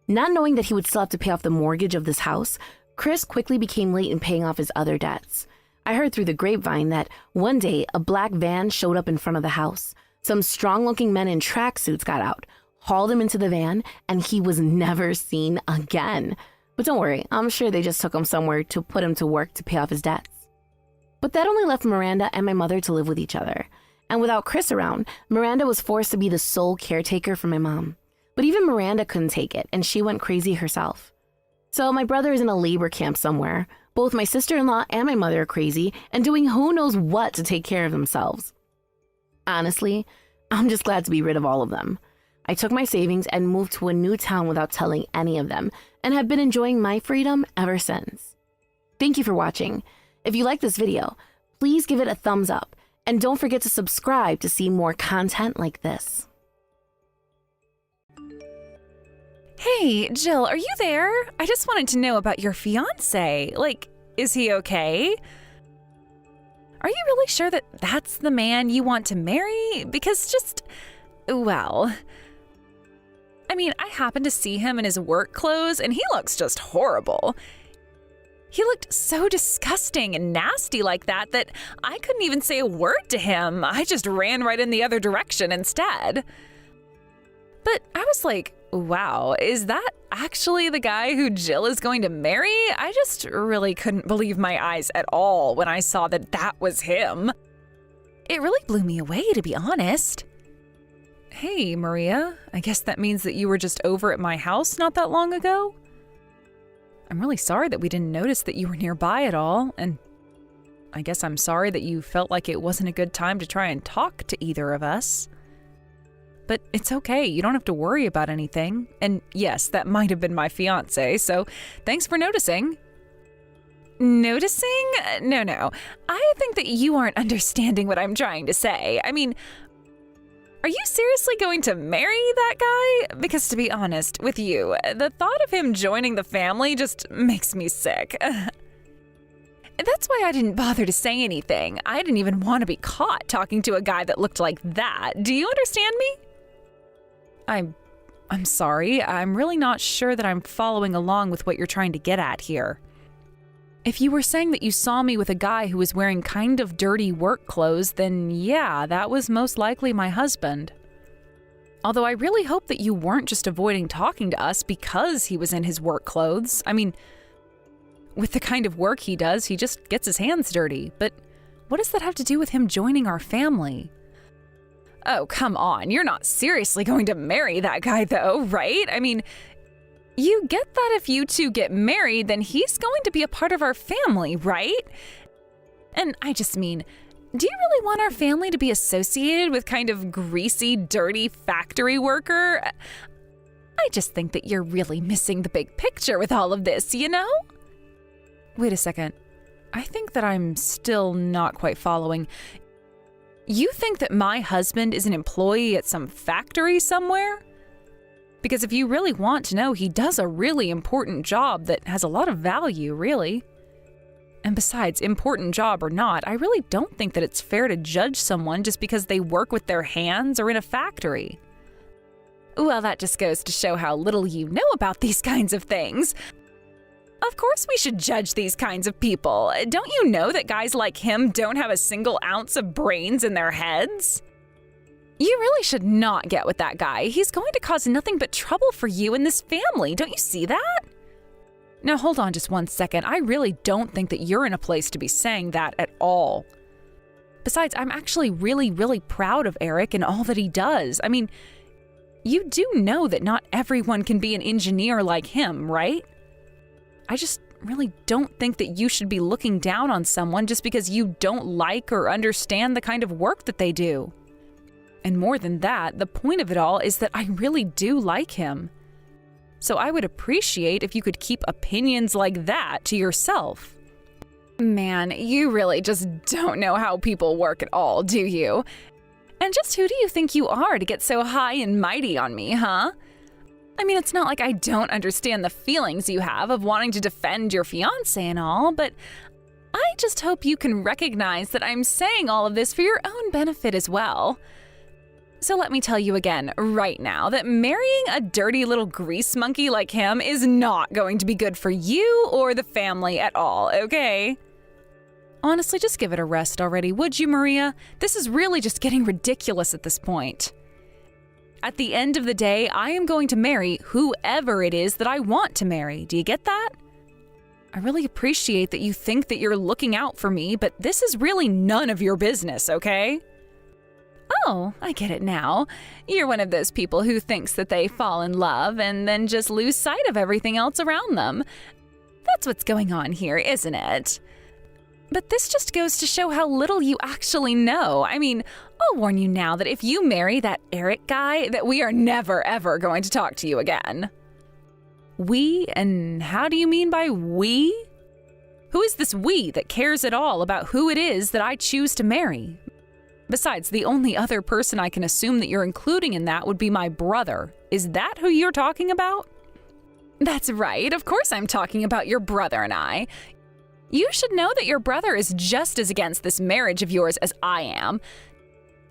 C: Not knowing that he would still have to pay off the mortgage of this house, Chris quickly became late in paying off his other debts. I heard through the grapevine that one day a black van showed up in front of the house. Some strong-looking men in tracksuits got out, hauled him into the van, and he was never seen again. But don't worry, I'm sure they just took him somewhere to put him to work to pay off his debts. But that only left Miranda and my mother to live with each other. And without Chris around, Miranda was forced to be the sole caretaker for my mom. But even Miranda couldn't take it, and she went crazy herself. So my brother is in a labor camp somewhere. Both my sister-in-law and my mother are crazy and doing who knows what to take care of themselves. Honestly, I'm just glad to be rid of all of them. I took my savings and moved to a new town without telling any of them, and have been enjoying my freedom ever since. Thank you for watching. If you like this video, please give it a thumbs up, and don't forget to subscribe to see more content like this.
B: Hey, Jill, are you there? I just wanted to know about your fiance. Like, is he okay? Are you really sure that that's the man you want to marry? Because well, I mean, I happened to see him in his work clothes, and he looks just horrible. He looked so disgusting and nasty like that I couldn't even say a word to him. I just ran right in the other direction instead. But I was like, wow, is that actually the guy who Jill is going to marry? I just really couldn't believe my eyes at all when I saw that that was him. It really blew me away, to be honest. Hey, Maria, I guess that means that you were just over at my house not that long ago? I'm really sorry that we didn't notice that you were nearby at all, and I guess I'm sorry that you felt like it wasn't a good time to try and talk to either of us. but it's okay. You don't have to worry about anything. And yes, that might have been my fiance, so thanks for noticing. Noticing? No. I think that you aren't understanding what I'm trying to say. I mean, are you seriously going to marry that guy? Because to be honest with you, the thought of him joining the family just makes me sick. That's why I didn't bother to say anything. I didn't even want to be caught talking to a guy that looked like that. Do you understand me? I'm sorry. I'm really not sure that I'm following along with what you're trying to get at here. If you were saying that you saw me with a guy who was wearing kind of dirty work clothes, then yeah, that was most likely my husband. Although I really hope that you weren't just avoiding talking to us because he was in his work clothes. I mean, with the kind of work he does, he just gets his hands dirty. But what does that have to do with him joining our family? Oh, come on. You're not seriously going to marry that guy, though, right? I mean, you get that if you two get married, then he's going to be a part of our family, right? And I just mean, do you really want our family to be associated with kind of greasy, dirty factory worker? I just think that you're really missing the big picture with all of this, you know? Wait a second. I think that I'm still not quite following. You think that my husband is an employee at some factory somewhere? Because if you really want to know, he does a really important job that has a lot of value, really. And besides, important job or not, I really don't think that it's fair to judge someone just because they work with their hands or in a factory. Well, that just goes to show how little you know about these kinds of things. Of course we should judge these kinds of people. Don't you know that guys like him don't have a single ounce of brains in their heads? You really should not get with that guy. He's going to cause nothing but trouble for you and this family. Don't you see that? Now hold on just one second. I really don't think that you're in a place to be saying that at all. Besides, I'm actually really, really proud of Eric and all that he does. I mean, you do know that not everyone can be an engineer like him, right? I just really don't think that you should be looking down on someone just because you don't like or understand the kind of work that they do. And more than that, the point of it all is that I really do like him. So I would appreciate if you could keep opinions like that to yourself. Man, you really just don't know how people work at all, do you? And just who do you think you are to get so high and mighty on me, huh? I mean, it's not like I don't understand the feelings you have of wanting to defend your fiance and all, but I just hope you can recognize that I'm saying all of this for your own benefit as well. So let me tell you again, right now, that marrying a dirty little grease monkey like him is not going to be good for you or the family at all, okay? Honestly, just give it a rest already, would you, Maria? This is really just getting ridiculous at this point. At the end of the day, I am going to marry whoever it is that I want to marry. Do you get that? I really appreciate that you think that you're looking out for me, but this is really none of your business, okay? Oh, I get it now. You're one of those people who thinks that they fall in love and then just lose sight of everything else around them. That's what's going on here, isn't it? But this just goes to show how little you actually know. I mean, I'll warn you now that if you marry that Eric guy, that we are never, ever going to talk to you again. We? And how do you mean by we? Who is this we that cares at all about who it is that I choose to marry? Besides, the only other person I can assume that you're including in that would be my brother. Is that who you're talking about? That's right. Of course I'm talking about your brother and I. You should know that your brother is just as against this marriage of yours as I am.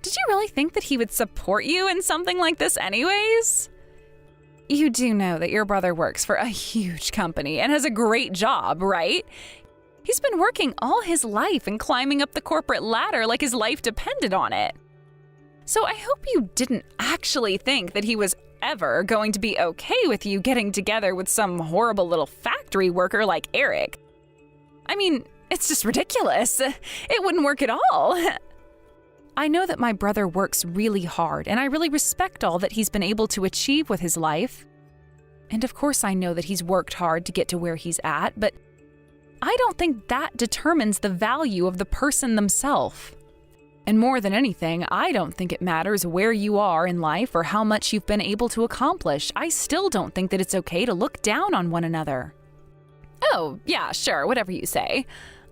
B: Did you really think that he would support you in something like this anyways? You do know that your brother works for a huge company and has a great job, right? He's been working all his life and climbing up the corporate ladder like his life depended on it. So I hope you didn't actually think that he was ever going to be okay with you getting together with some horrible little factory worker like Eric. I mean, it's just ridiculous. It wouldn't work at all. I know that my brother works really hard, and I really respect all that he's been able to achieve with his life. And of course I know that he's worked hard to get to where he's at, but I don't think that determines the value of the person themselves. And more than anything, I don't think it matters where you are in life or how much you've been able to accomplish. I still don't think that it's okay to look down on one another. Oh, yeah, sure, whatever you say.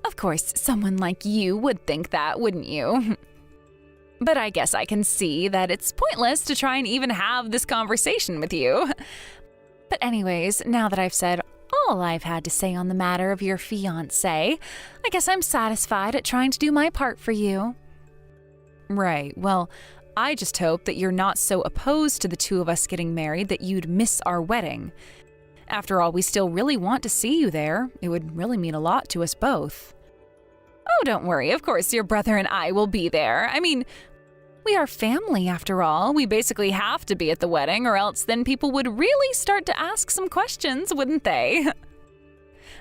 B: Of course, someone like you would think that, wouldn't you? But I guess I can see that it's pointless to try and even have this conversation with you. But anyways, now that I've said all I've had to say on the matter of your fiancé, I guess I'm satisfied at trying to do my part for you. Right, well, I just hope that you're not so opposed to the two of us getting married that you'd miss our wedding. After all, we still really want to see you there. It would really mean a lot to us both. Oh, don't worry, of course your brother and I will be there. I mean, we are family after all. We basically have to be at the wedding, or else then people would really start to ask some questions, wouldn't they?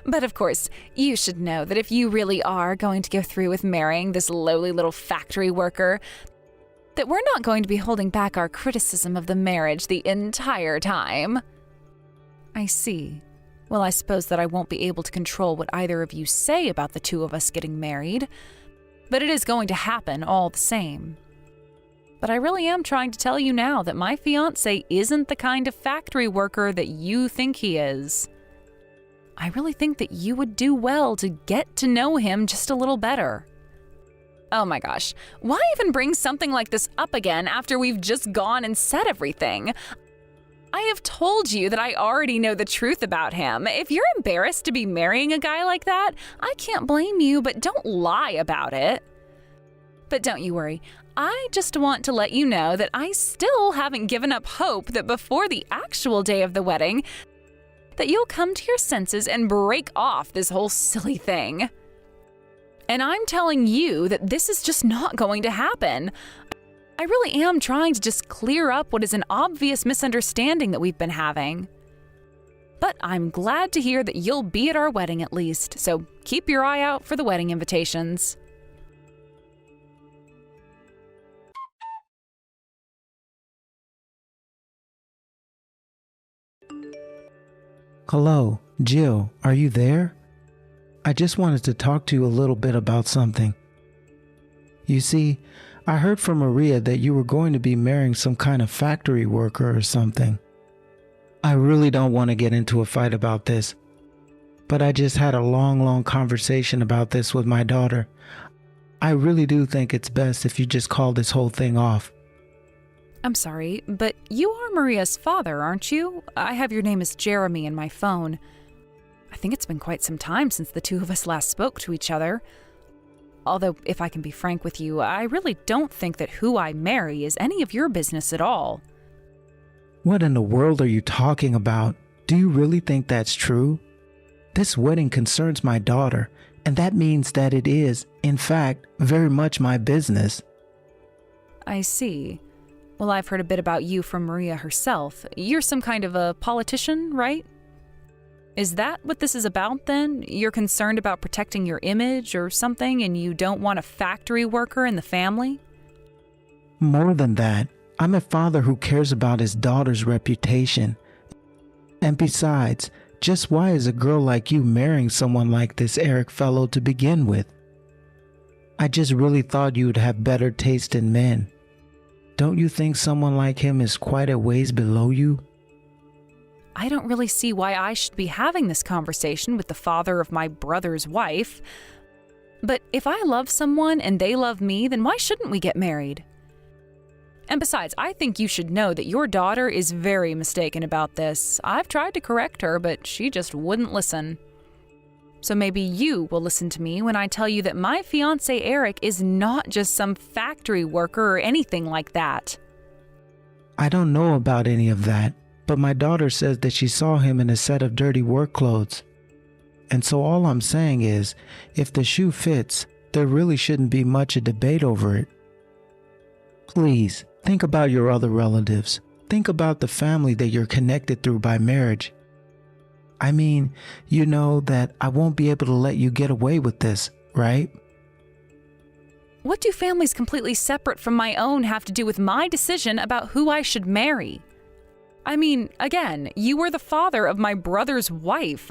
B: But of course, you should know that if you really are going to go through with marrying this lowly little factory worker, that we're not going to be holding back our criticism of the marriage the entire time. I see. Well, I suppose that I won't be able to control what either of you say about the two of us getting married, but it is going to happen all the same. But I really am trying to tell you now that my fiancé isn't the kind of factory worker that you think he is. I really think that you would do well to get to know him just a little better. Oh my gosh, why even bring something like this up again after we've just gone and said everything? I have told you that I already know the truth about him. If you're embarrassed to be marrying a guy like that, I can't blame you, but don't lie about it. But don't you worry. I just want to let you know that I still haven't given up hope that before the actual day of the wedding, that you'll come to your senses and break off this whole silly thing. And I'm telling you that this is just not going to happen. I really am trying to just clear up what is an obvious misunderstanding that we've been having. But I'm glad to hear that you'll be at our wedding at least, so keep your eye out for the wedding invitations.
D: Hello, Jill, are you there? I just wanted to talk to you a little bit about something. You see, I heard from Maria that you were going to be marrying some kind of factory worker or something. I really don't want to get into a fight about this, but I just had a long conversation about this with my daughter. I really do think it's best if you just call this whole thing off.
B: I'm sorry, but you are Maria's father, aren't you? I have your name as Jeremy in my phone. I think it's been quite some time since the two of us last spoke to each other. Although, if I can be frank with you, I really don't think that who I marry is any of your business at all.
D: What in the world are you talking about? Do you really think that's true? This wedding concerns my daughter, and that means that it is, in fact, very much my business.
B: I see. Well, I've heard a bit about you from Maria herself. You're some kind of a politician, right? Is that what this is about then? You're concerned about protecting your image or something, and you don't want a factory worker in the family?
D: More than that, I'm a father who cares about his daughter's reputation. And besides, just why is a girl like you marrying someone like this Eric fellow to begin with? I just really thought you would have better taste in men. Don't you think someone like him is quite a ways below you?
B: I don't really see why I should be having this conversation with the father of my brother's wife. But if I love someone and they love me, then why shouldn't we get married? And besides, I think you should know that your daughter is very mistaken about this. I've tried to correct her, but she just wouldn't listen. So maybe you will listen to me when I tell you that my fiancé Eric is not just some factory worker or anything like that.
D: I don't know about any of that, but my daughter says that she saw him in a set of dirty work clothes. And so all I'm saying is, if the shoe fits, there really shouldn't be much a debate over it. Please, think about your other relatives. Think about the family that you're connected through by marriage. I mean, you know that I won't be able to let you get away with this, right?
B: What do families completely separate from my own have to do with my decision about who I should marry? I mean, again, you were the father of my brother's wife.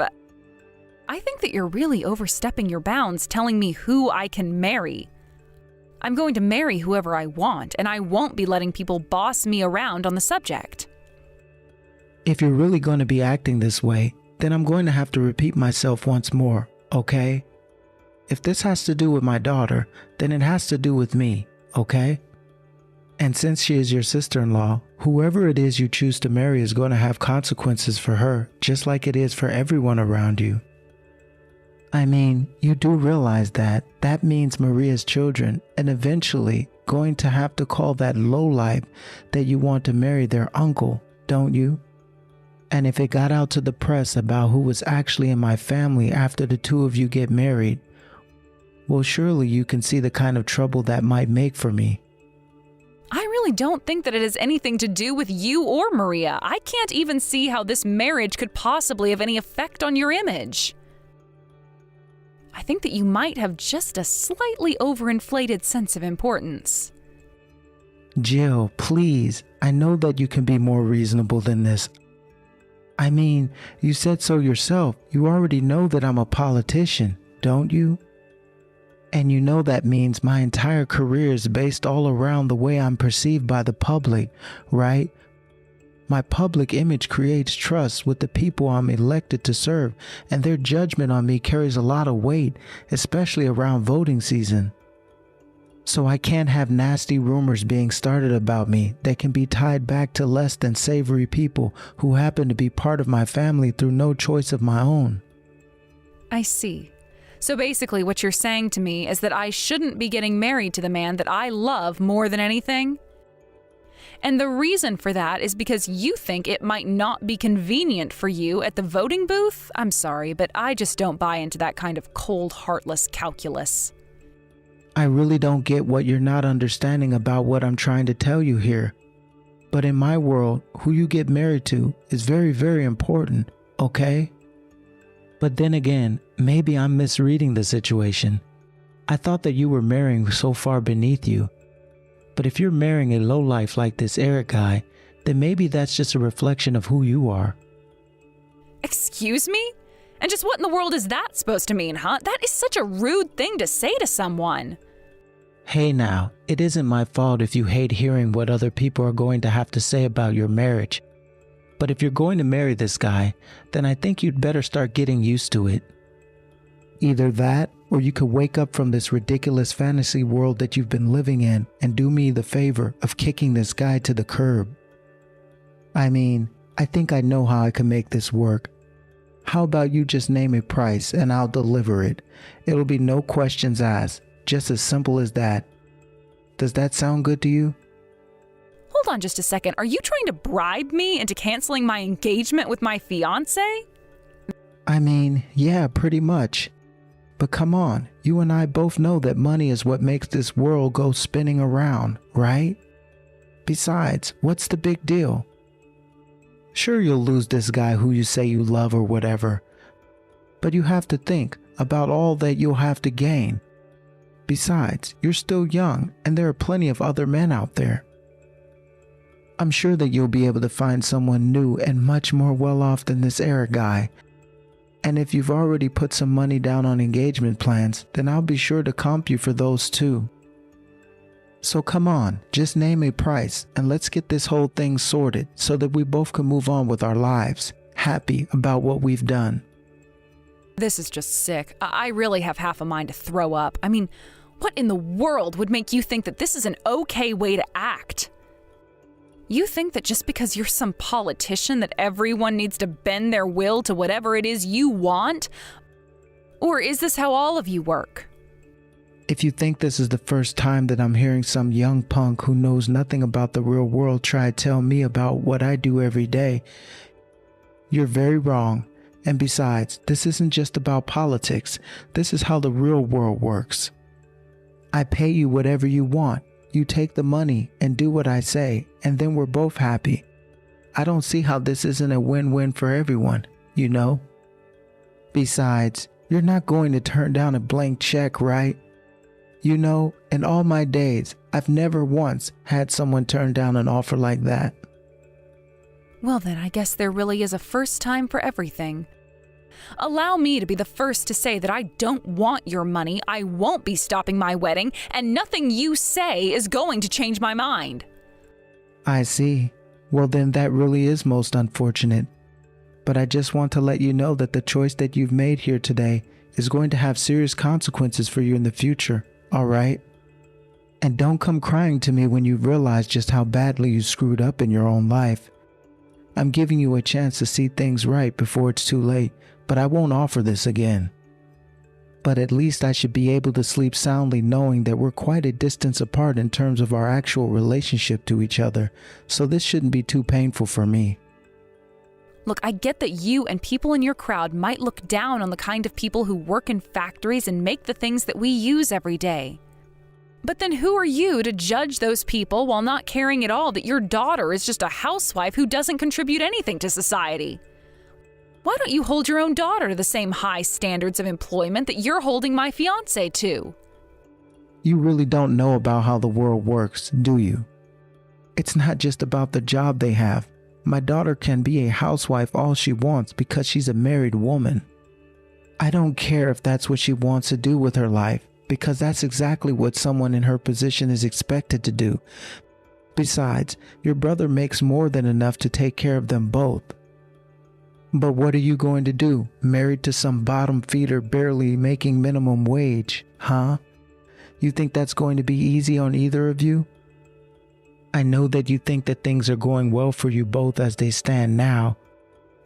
B: I think that you're really overstepping your bounds telling me who I can marry. I'm going to marry whoever I want, and I won't be letting people boss me around on the subject.
D: If you're really going to be acting this way, then I'm going to have to repeat myself once more, okay? If this has to do with my daughter, then it has to do with me, okay? And since she is your sister-in-law, whoever it is you choose to marry is going to have consequences for her, just like it is for everyone around you. I mean, you do realize that that means Maria's children and eventually going to have to call that lowlife that you want to marry their uncle, don't you? And if it got out to the press about who was actually in my family after the two of you get married, well, surely you can see the kind of trouble that might make for me.
B: I really don't think that it has anything to do with you or Maria. I can't even see how this marriage could possibly have any effect on your image. I think that you might have just a slightly overinflated sense of importance.
D: Jill, please, I know that you can be more reasonable than this. I mean, you said so yourself. You already know that I'm a politician, don't you? And you know that means my entire career is based all around the way I'm perceived by the public, right? My public image creates trust with the people I'm elected to serve, and their judgment on me carries a lot of weight, especially around voting season. So I can't have nasty rumors being started about me that can be tied back to less than savory people who happen to be part of my family through no choice of my own.
B: I see. So basically what you're saying to me is that I shouldn't be getting married to the man that I love more than anything? And the reason for that is because you think it might not be convenient for you at the voting booth? I'm sorry, but I just don't buy into that kind of cold, heartless calculus.
D: I really don't get what you're not understanding about what I'm trying to tell you here. But in my world, who you get married to is very, very important, okay? But then again, maybe I'm misreading the situation. I thought that you were marrying so far beneath you. But if you're marrying a lowlife like this Eric guy, then maybe that's just a reflection of who you are.
B: Excuse me? And just what in the world is that supposed to mean, huh? That is such a rude thing to say to someone.
D: Hey now, it isn't my fault if you hate hearing what other people are going to have to say about your marriage. But if you're going to marry this guy, then I think you'd better start getting used to it. Either that, or you could wake up from this ridiculous fantasy world that you've been living in and do me the favor of kicking this guy to the curb. I mean, I think I know how I can make this work. How about you just name a price and I'll deliver it? It'll be no questions asked, just as simple as that. Does that sound good to you?
B: Hold on just a second. Are you trying to bribe me into canceling my engagement with my fiance?
D: I mean, yeah, pretty much. But come on, you and I both know that money is what makes this world go spinning around, right? Besides, what's the big deal? Sure, you'll lose this guy who you say you love or whatever, but you have to think about all that you'll have to gain. Besides, you're still young and there are plenty of other men out there. I'm sure that you'll be able to find someone new and much more well off than this Eric guy. And if you've already put some money down on engagement plans, then I'll be sure to comp you for those too. So come on, just name a price and let's get this whole thing sorted so that we both can move on with our lives, happy about what we've done.
B: This is just sick. I really have half a mind to throw up. I mean, what in the world would make you think that this is an okay way to act? You think that just because you're some politician that everyone needs to bend their will to whatever it is you want? Or is this how all of you work?
D: If you think this is the first time that I'm hearing some young punk who knows nothing about the real world try to tell me about what I do every day, you're very wrong. And besides, this isn't just about politics. This is how the real world works. I pay you whatever you want. You take the money and do what I say, and then we're both happy. I don't see how this isn't a win-win for everyone, you know? Besides, you're not going to turn down a blank check, right? You know, in all my days, I've never once had someone turn down an offer like that.
B: Well then, I guess there really is a first time for everything. Allow me to be the first to say that I don't want your money, I won't be stopping my wedding, and nothing you say is going to change my mind.
D: I see. Well, then that really is most unfortunate. But I just want to let you know that the choice that you've made here today is going to have serious consequences for you in the future, all right? And don't come crying to me when you realize just how badly you screwed up in your own life. I'm giving you a chance to see things right before it's too late, but I won't offer this again. But at least I should be able to sleep soundly knowing that we're quite a distance apart in terms of our actual relationship to each other, so this shouldn't be too painful for me.
B: Look, I get that you and people in your crowd might look down on the kind of people who work in factories and make the things that we use every day. But then who are you to judge those people while not caring at all that your daughter is just a housewife who doesn't contribute anything to society? Why don't you hold your own daughter to the same high standards of employment that you're holding my fiance to?
D: You really don't know about how the world works, do you? It's not just about the job they have. My daughter can be a housewife all she wants because she's a married woman. I don't care if that's what she wants to do with her life, because that's exactly what someone in her position is expected to do. Besides, your brother makes more than enough to take care of them both. But what are you going to do, married to some bottom feeder barely making minimum wage, huh? You think that's going to be easy on either of you? I know that you think that things are going well for you both as they stand now,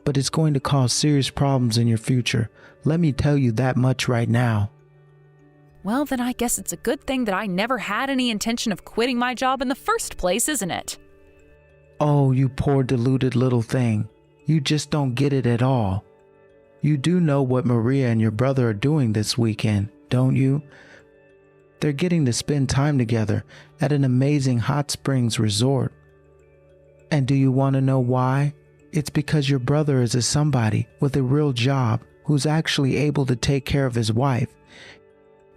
D: but it's going to cause serious problems in your future. Let me tell you that much right now.
B: Well, then I guess it's a good thing that I never had any intention of quitting my job in the first place, isn't it?
D: Oh, you poor deluded little thing. You just don't get it at all. You do know what Maria and your brother are doing this weekend, don't you? They're getting to spend time together at an amazing hot springs resort. And do you want to know why? It's because your brother is a somebody with a real job who's actually able to take care of his wife.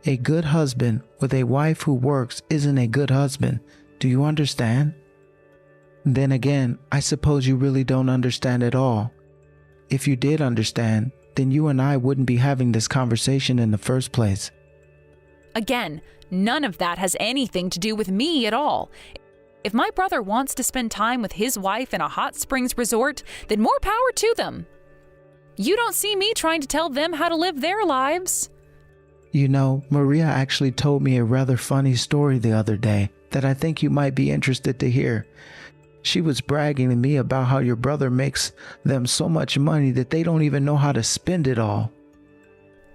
D: A good husband with a wife who works isn't a good husband. Do you understand? Then again, I suppose you really don't understand at all. If you did understand, then you and I wouldn't be having this conversation in the first place.
B: Again, none of that has anything to do with me at all. If my brother wants to spend time with his wife in a hot springs resort, then more power to them. You don't see me trying to tell them how to live their lives.
D: You know, Maria actually told me a rather funny story the other day that I think you might be interested to hear. She was bragging to me about how your brother makes them so much money that they don't even know how to spend it all.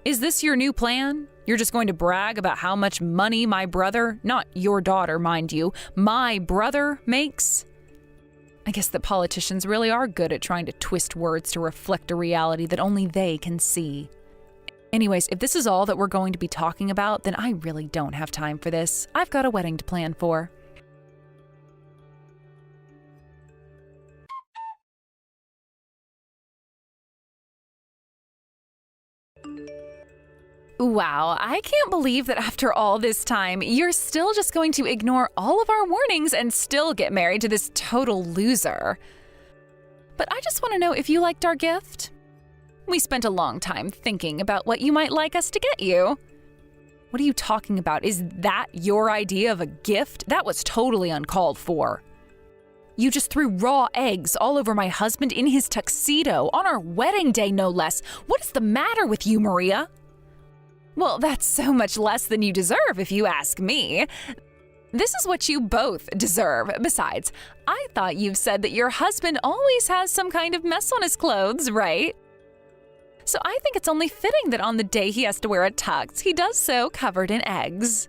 B: Is this your new plan? You're just going to brag about how much money my brother, not your daughter, mind you, my brother makes? I guess that politicians really are good at trying to twist words to reflect a reality that only they can see. Anyways, if this is all that we're going to be talking about, then I really don't have time for this. I've got a wedding to plan for. Wow, I can't believe that after all this time, you're still just going to ignore all of our warnings and still get married to this total loser. But I just want to know if you liked our gift. We spent a long time thinking about what you might like us to get you. What are you talking about? Is that your idea of a gift? That was totally uncalled for. You just threw raw eggs all over my husband in his tuxedo on our wedding day, no less. What is the matter with you, Maria? Well, that's so much less than you deserve, if you ask me. This is what you both deserve. Besides, I thought you've said that your husband always has some kind of mess on his clothes, right? So I think it's only fitting that on the day he has to wear a tux, he does so covered in eggs.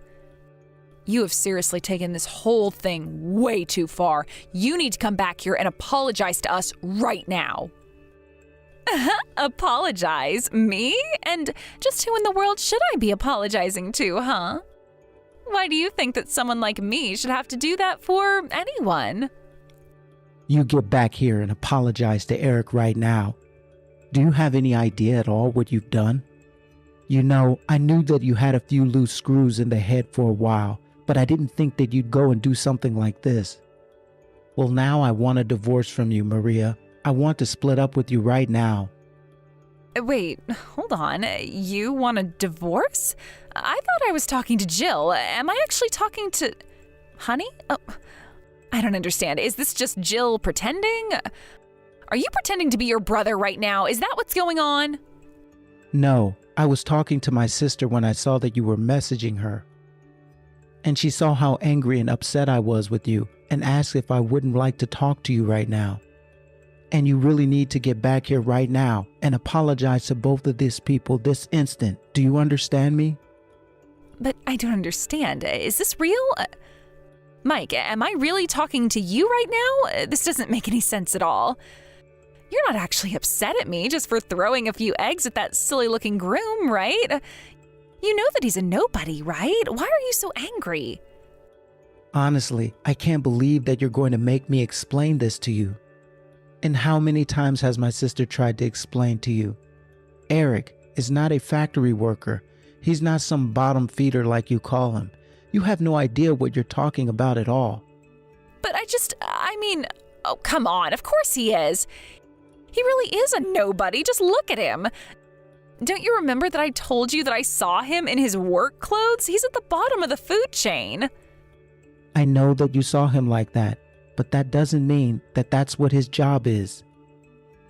B: You have seriously taken this whole thing way too far. You need to come back here and apologize to us right now. Apologize? Me? And just who in the world should I be apologizing to, huh? Why do you think that someone like me should have to do that for anyone?
D: You get back here and apologize to Eric right now. Do you have any idea at all what you've done? You know, I knew that you had a few loose screws in the head for a while, but I didn't think that you'd go and do something like this. Well, now I want a divorce from you, Maria. I want to split up with you right now.
B: Wait, hold on. You want a divorce? I thought I was talking to Jill. Am I actually talking to... Honey? Oh, I don't understand. Is this just Jill pretending? Are you pretending to be your brother right now? Is that what's going on?
D: No, I was talking to my sister when I saw that you were messaging her. And she saw how angry and upset I was with you and asked if I wouldn't like to talk to you right now. And you really need to get back here right now and apologize to both of these people this instant. Do you understand me?
B: But I don't understand. Is this real? Mike, am I really talking to you right now? This doesn't make any sense at all. You're not actually upset at me just for throwing a few eggs at that silly-looking groom, right? You know that he's a nobody, right? Why are you so angry?
D: Honestly, I can't believe that you're going to make me explain this to you. And how many times has my sister tried to explain to you? Eric is not a factory worker. He's not some bottom feeder like you call him. You have no idea what you're talking about at all.
B: But oh, come on, of course he is. He really is a nobody, just look at him. Don't you remember that I told you that I saw him in his work clothes? He's at the bottom of the food chain.
D: I know that you saw him like that, but that doesn't mean that that's what his job is.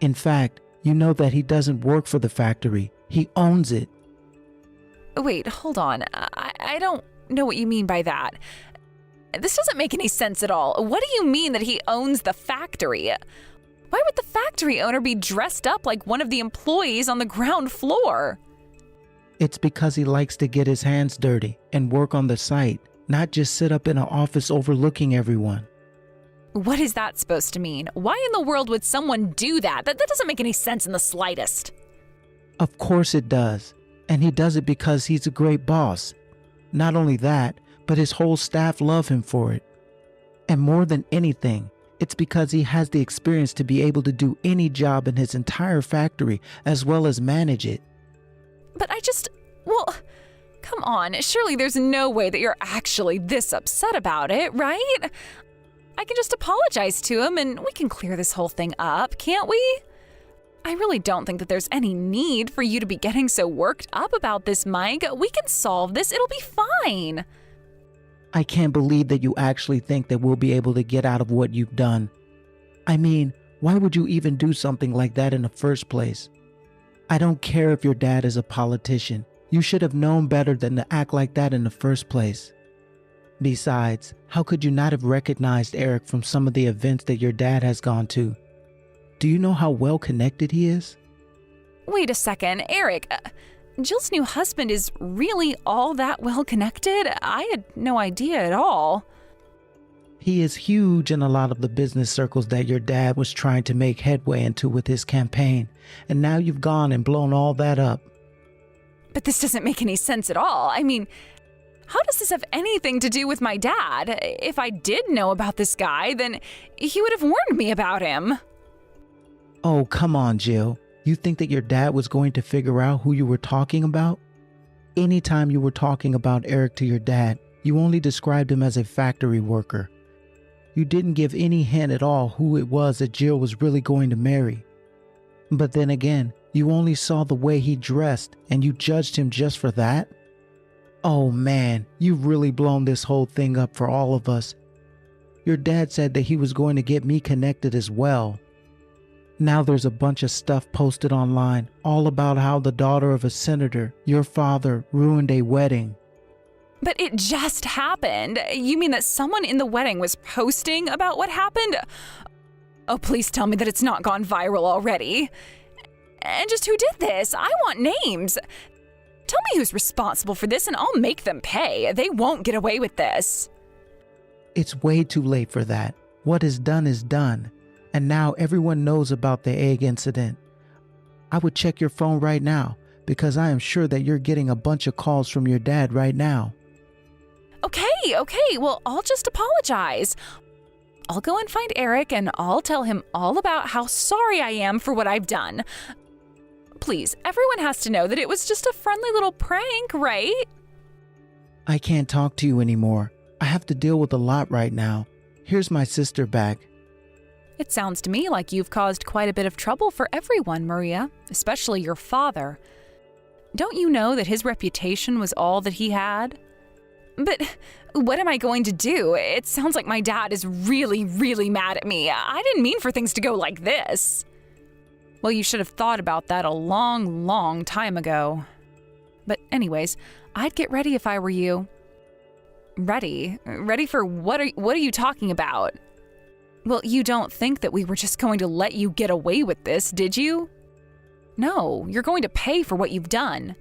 D: In fact, you know that he doesn't work for the factory. He owns it.
B: Wait, hold on. I don't know what you mean by that. This doesn't make any sense at all. What do you mean that he owns the factory? Why would the factory owner be dressed up like one of the employees on the ground floor?
D: It's because he likes to get his hands dirty and work on the site, not just sit up in an office overlooking everyone.
B: What is that supposed to mean? Why in the world would someone do that? That doesn't make any sense in the slightest.
D: Of course it does. And he does it because he's a great boss. Not only that, but his whole staff love him for it. And more than anything, it's because he has the experience to be able to do any job in his entire factory as well as manage it.
B: But come on, surely there's no way that you're actually this upset about it, right? I can just apologize to him and we can clear this whole thing up, can't we? I really don't think that there's any need for you to be getting so worked up about this, Mike. We can solve this. It'll be fine.
D: I can't believe that you actually think that we'll be able to get out of what you've done. I mean, why would you even do something like that in the first place? I don't care if your dad is a politician. You should have known better than to act like that in the first place. Besides, how could you not have recognized Eric from some of the events that your dad has gone to? Do you know how well connected he is?
B: Wait a second, Eric. Jill's new husband is really all that well connected? I had no idea at all.
D: He is huge in a lot of the business circles that your dad was trying to make headway into with his campaign, and now you've gone and blown all that up.
B: But this doesn't make any sense at all. I mean, how does this have anything to do with my dad? If I did know about this guy, then he would have warned me about him.
D: Oh, come on, Jill. You think that your dad was going to figure out who you were talking about? Anytime you were talking about Eric to your dad, you only described him as a factory worker. You didn't give any hint at all who it was that Jill was really going to marry. But then again, you only saw the way he dressed and you judged him just for that? Oh man, you've really blown this whole thing up for all of us. Your dad said that he was going to get me connected as well. Now there's a bunch of stuff posted online all about how the daughter of a senator, your father, ruined a wedding.
B: But it just happened. You mean that someone in the wedding was posting about what happened? Oh, please tell me that it's not gone viral already. And just who did this? I want names. Tell me who's responsible for this and I'll make them pay. They won't get away with this.
D: It's way too late for that. What is done is done. And now everyone knows about the egg incident. I would check your phone right now because I am sure that you're getting a bunch of calls from your dad right now.
B: Okay, well, I'll just apologize. I'll go and find Eric and I'll tell him all about how sorry I am for what I've done. Please, everyone has to know that it was just a friendly little prank, right?
D: I can't talk to you anymore. I have to deal with a lot right now. Here's my sister back.
B: It sounds to me like you've caused quite a bit of trouble for everyone, Maria, especially your father. Don't you know that his reputation was all that he had? But what am I going to do? It sounds like my dad is really, really mad at me. I didn't mean for things to go like this. Well, you should have thought about that a long, long time ago. But anyways, I'd get ready if I were you. Ready? Ready for what are you talking about? Well, you don't think that we were just going to let you get away with this, did you? No, you're going to pay for what you've done.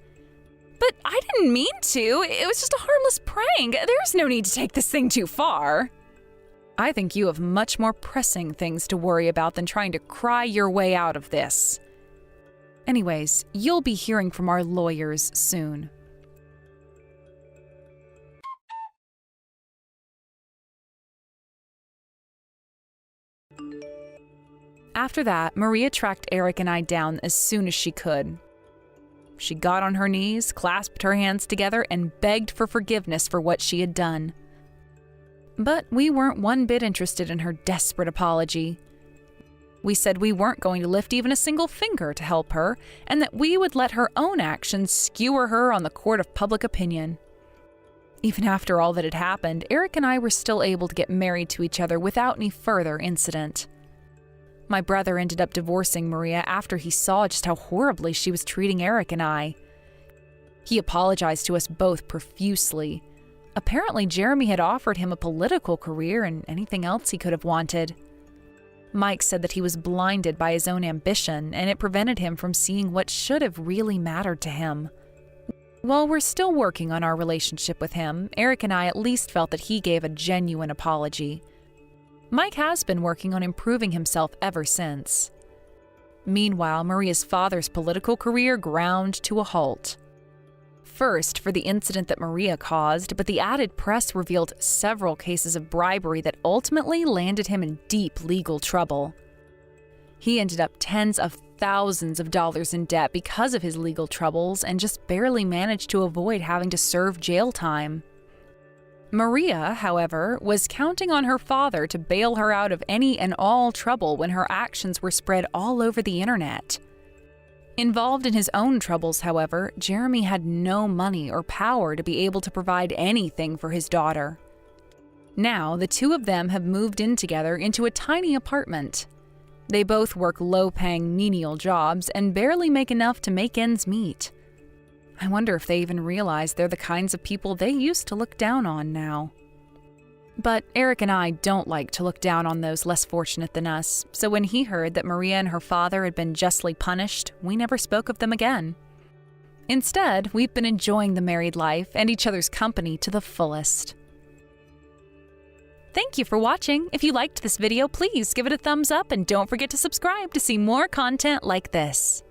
B: But I didn't mean to. It was just a harmless prank. There's no need to take this thing too far. I think you have much more pressing things to worry about than trying to cry your way out of this. Anyways, you'll be hearing from our lawyers soon. After that, Maria tracked Eric and I down as soon as she could. She got on her knees, clasped her hands together, and begged for forgiveness for what she had done. But we weren't one bit interested in her desperate apology. We said we weren't going to lift even a single finger to help her, and that we would let her own actions skewer her on the court of public opinion. Even after all that had happened, Eric and I were still able to get married to each other without any further incident. My brother ended up divorcing Maria after he saw just how horribly she was treating Eric and I. He apologized to us both profusely. Apparently, Jeremy had offered him a political career and anything else he could have wanted. Mike said that he was blinded by his own ambition, and it prevented him from seeing what should have really mattered to him. While we're still working on our relationship with him, Eric and I at least felt that he gave a genuine apology. Mike has been working on improving himself ever since. Meanwhile, Maria's father's political career ground to a halt. First, for the incident that Maria caused, but the added press revealed several cases of bribery that ultimately landed him in deep legal trouble. He ended up tens of thousands of dollars in debt because of his legal troubles and just barely managed to avoid having to serve jail time. Maria, however, was counting on her father to bail her out of any and all trouble when her actions were spread all over the internet. Involved in his own troubles, however, Jeremy had no money or power to be able to provide anything for his daughter. Now, the two of them have moved in together into a tiny apartment. They both work low-paying menial jobs and barely make enough to make ends meet. I wonder if they even realize they're the kinds of people they used to look down on now. But Eric and I don't like to look down on those less fortunate than us, so when he heard that Maria and her father had been justly punished, we never spoke of them again. Instead, we've been enjoying the married life and each other's company to the fullest. Thank you for watching. If you liked this video, please give it a thumbs up and don't forget to subscribe to see more content like this.